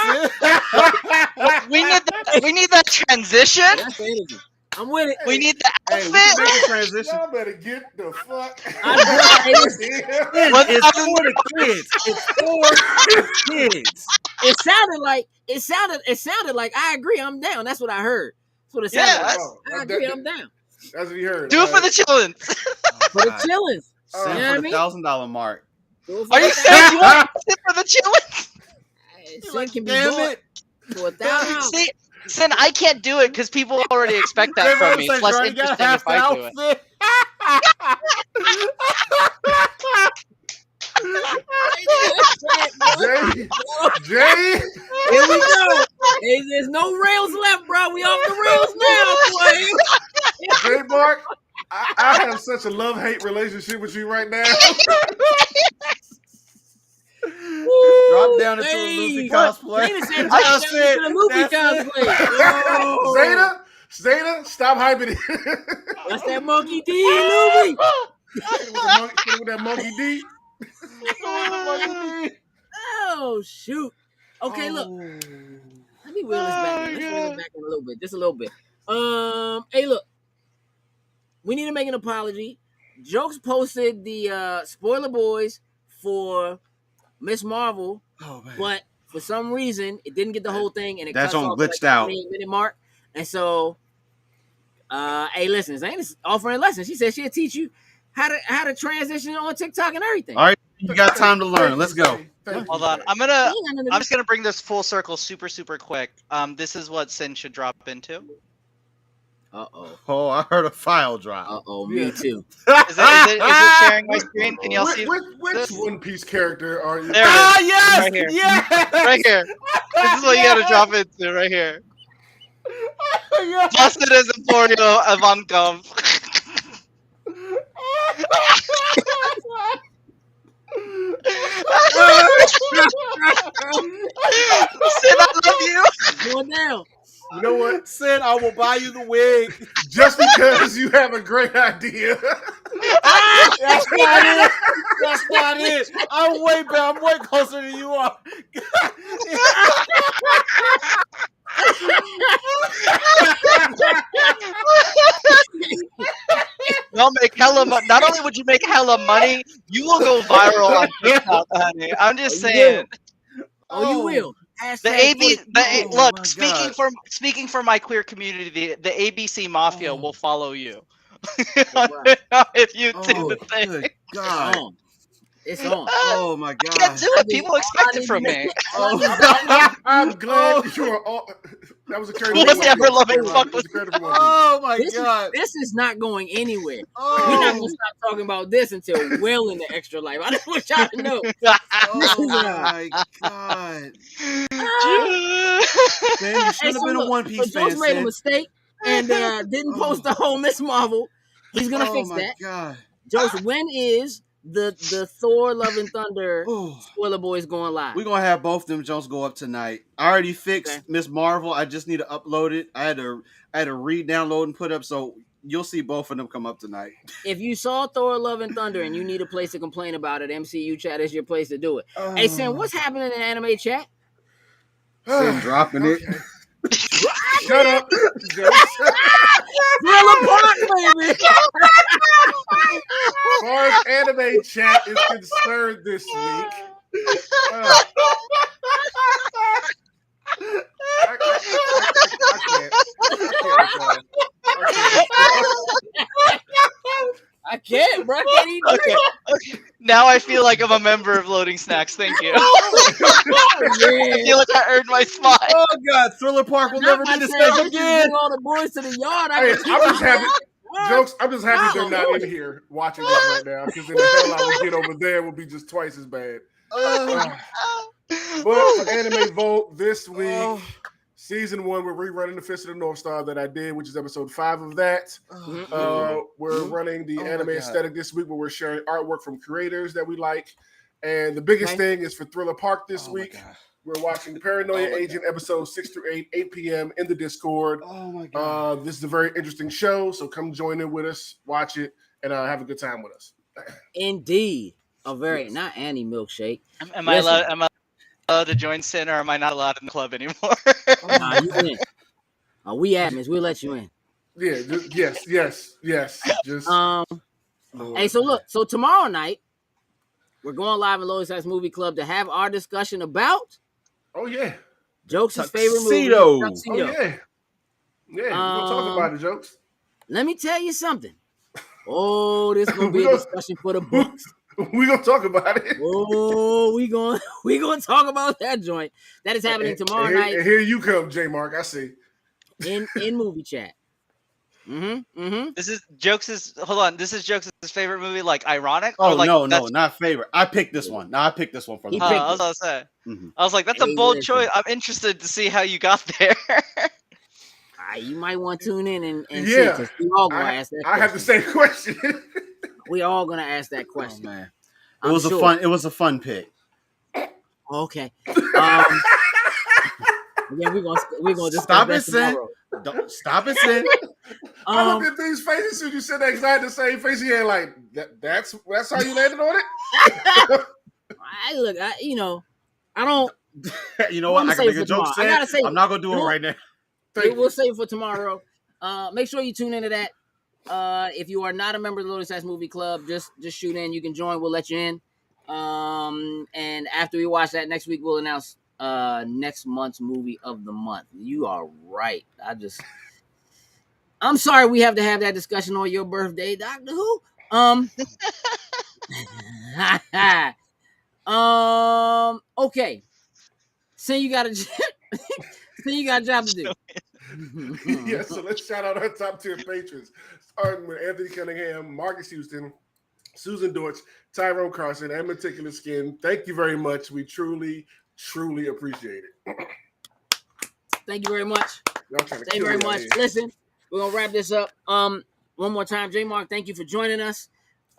we need that transition. That's the energy. I'm with it. We need the outfit. Hey, we can transition. Y'all better get the fuck. It's for the kids. It's for the kids. It sounded like I agree. I'm down. That's what I heard. That's what it sounded like. I agree. I'm down. That's what you heard. Do it for the chillins. For the chillins. Send for the $1,000 mark. Are you saying you want it for the chillins? Sin can be damn bought it. for $1,000. Sin, I can't do it because people already expect that from me. It's less interesting if I do it. Jay, here we go. There's no rails left, bro. We off the rails now, boy. Jemarc, I have such a love-hate relationship with you right now. Drop down into a Luffy cosplay. A Luffy cosplay. Zeta, stop hyping it. That's that Monkey D, Luffy. With that Monkey D. Oh shoot. Okay, look. Let me wheel this back. Let's wheel it back in a little bit. Just a little bit. Hey, look. We need to make an apology. Jokes posted the spoiler boys for Miss Marvel, but for some reason it didn't get the whole thing, and it that's cuts on off glitched like out. 8-minute mark. And so, hey, listen, Zane's offering lessons. She said she'll teach you how to transition on TikTok and everything. All right, you got time to learn. Let's go. Hold on, I'm just gonna bring this full circle, super quick. This is what Sin should drop into. Oh, I heard a file drop. Me too. Is it sharing my screen? Can y'all see? Which One Piece character are you? There it is. Yes, right here. yes, right here. This is what you gotta drop into right here. Busted as Emporio Ivankov. Sin, I love you. Going down. You know what? Sin, I will buy you the wig. Just because you have a great idea. That's not it. That's not it. I'm way closer than you are. You'll make hella money. Not only would you make hella money, you will go viral on TikTok, honey. I'm just saying. You will. Look, speaking for my queer community, the ABC Mafia will follow you. If you do the thing. God. It's on. Oh my God. I can't do it. People expect it from me. I'm glad you are all. That was a character. What's the ever loving That fuck was with a character from One Piece. Oh my This god. This is not going anywhere. Oh. We're not gonna stop talking about this until well in the extra life. I just want y'all to know. Oh my god. Man, you should have been a One Piece fan. Joe's made a mistake and didn't post the whole Miss Marvel. He's gonna fix that. Oh my god. Joe's, when is the Thor Love and Thunder Spoiler Boys going live? We're gonna have both them Jones go up tonight. I already fixed Miss Marvel. I just need to upload it. I had to re-download and put up, so you'll see both of them come up tonight. If you saw Thor Love and Thunder and you need a place to complain about it, MCU chat is your place to do it. Hey Sam, what's happening in anime chat? Sam dropping it. Shut up. Thriller Park, baby. As far as anime chat is concerned this week, I can't, bro. I can't eat Okay. Now I feel like I'm a member of Loading Snacks. Thank you. I feel like I earned my spot. Oh god, Thriller Park will never be the same again. All the boys to the yard. I'm just happy. Jokes. I'm just happy they're not in here watching this right now, because then the hell I would get over there would be just twice as bad. But for Anime Vote this week, season 1, we're rerunning the Fist of the North Star that I did, which is episode 5 of that. We're running the anime aesthetic this week, where we're sharing artwork from creators that we like. And the biggest thing is for Thriller Park this week. We're watching Paranoia Agent episodes 6 through 8, 8 p.m. in the Discord. Oh my god! This is a very interesting show, so come join in with us, watch it, and have a good time with us. Indeed, a very not Annie milkshake. Am I allowed to join Sin, or am I not allowed in the club anymore? Nah, you in. We admins, we'll let you in. Yeah, yes. Just hey, so look, so tomorrow night we're going live in Lotus House Movie Club to have our discussion about. Oh yeah, Jokes' favorite movie. Tuxedo. Oh yeah, we're gonna talk about it, Jokes. Let me tell you something. Oh, this is gonna be a discussion for the books. We're gonna talk about it. Oh, we gonna talk about that joint. That is happening tomorrow night. And here you come, Jemarc. I see. In movie chat. This is Jokes' hold on. This is Jokes' favorite movie, like ironic? Oh, like, no, not favorite. I picked this one. I picked this one for the I was gonna say. I was like, that's a bold choice. I'm interested to see how you got there. You might want to tune in and see, because we all gonna ask that question. I have the same question. We all gonna ask that question. Oh, man. It was a fun pick. Okay. Yeah, we're gonna just stop it, Sin. Stop it, Sin. I looked at these faces when you said that, because I had the same face. He had like that's how you landed on it. I don't. You know what? I can make a joke. I gotta say, I'm not gonna do it right now. We'll save it for tomorrow. Make sure you tune into that. If you are not a member of the Lotus House Movie Club, just shoot in. You can join. We'll let you in. And after we watch that next week, we'll announce next month's movie of the month. You are right. I'm sorry we have to have that discussion on your birthday, Doctor Who. Okay. So you got a job to do. Yeah, so let's shout out our top tier patrons, starting with Anthony Cunningham, Marcus Houston, Susan Deutsch, Tyrone Carson, and Meticulous Skin. Thank you very much. We truly appreciate it. Thank you very much. Thank you very much. Listen, we're gonna wrap this up. One more time, Jemarc, thank you for joining us.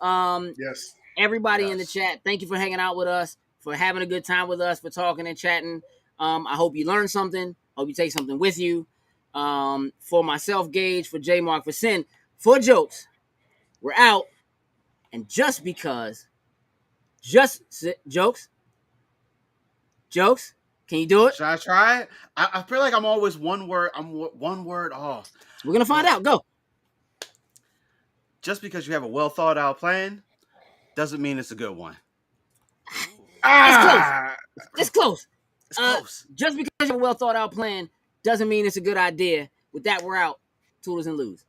Yes. Everybody in the chat, thank you for hanging out with us, for having a good time with us, for talking and chatting. I hope you learned something. Hope you take something with you. For myself, Gage, for Jemarc, for Sin, for Jokes, we're out. And just because, Jokes, can you do it? Should I try it? I feel like I'm always one word off. We're gonna find out. Go. Just because you have a well thought out plan doesn't mean it's a good one. It's close. It's close. Just because you have a well thought out plan doesn't mean it's a good idea. With that, we're out. Toodles and lose.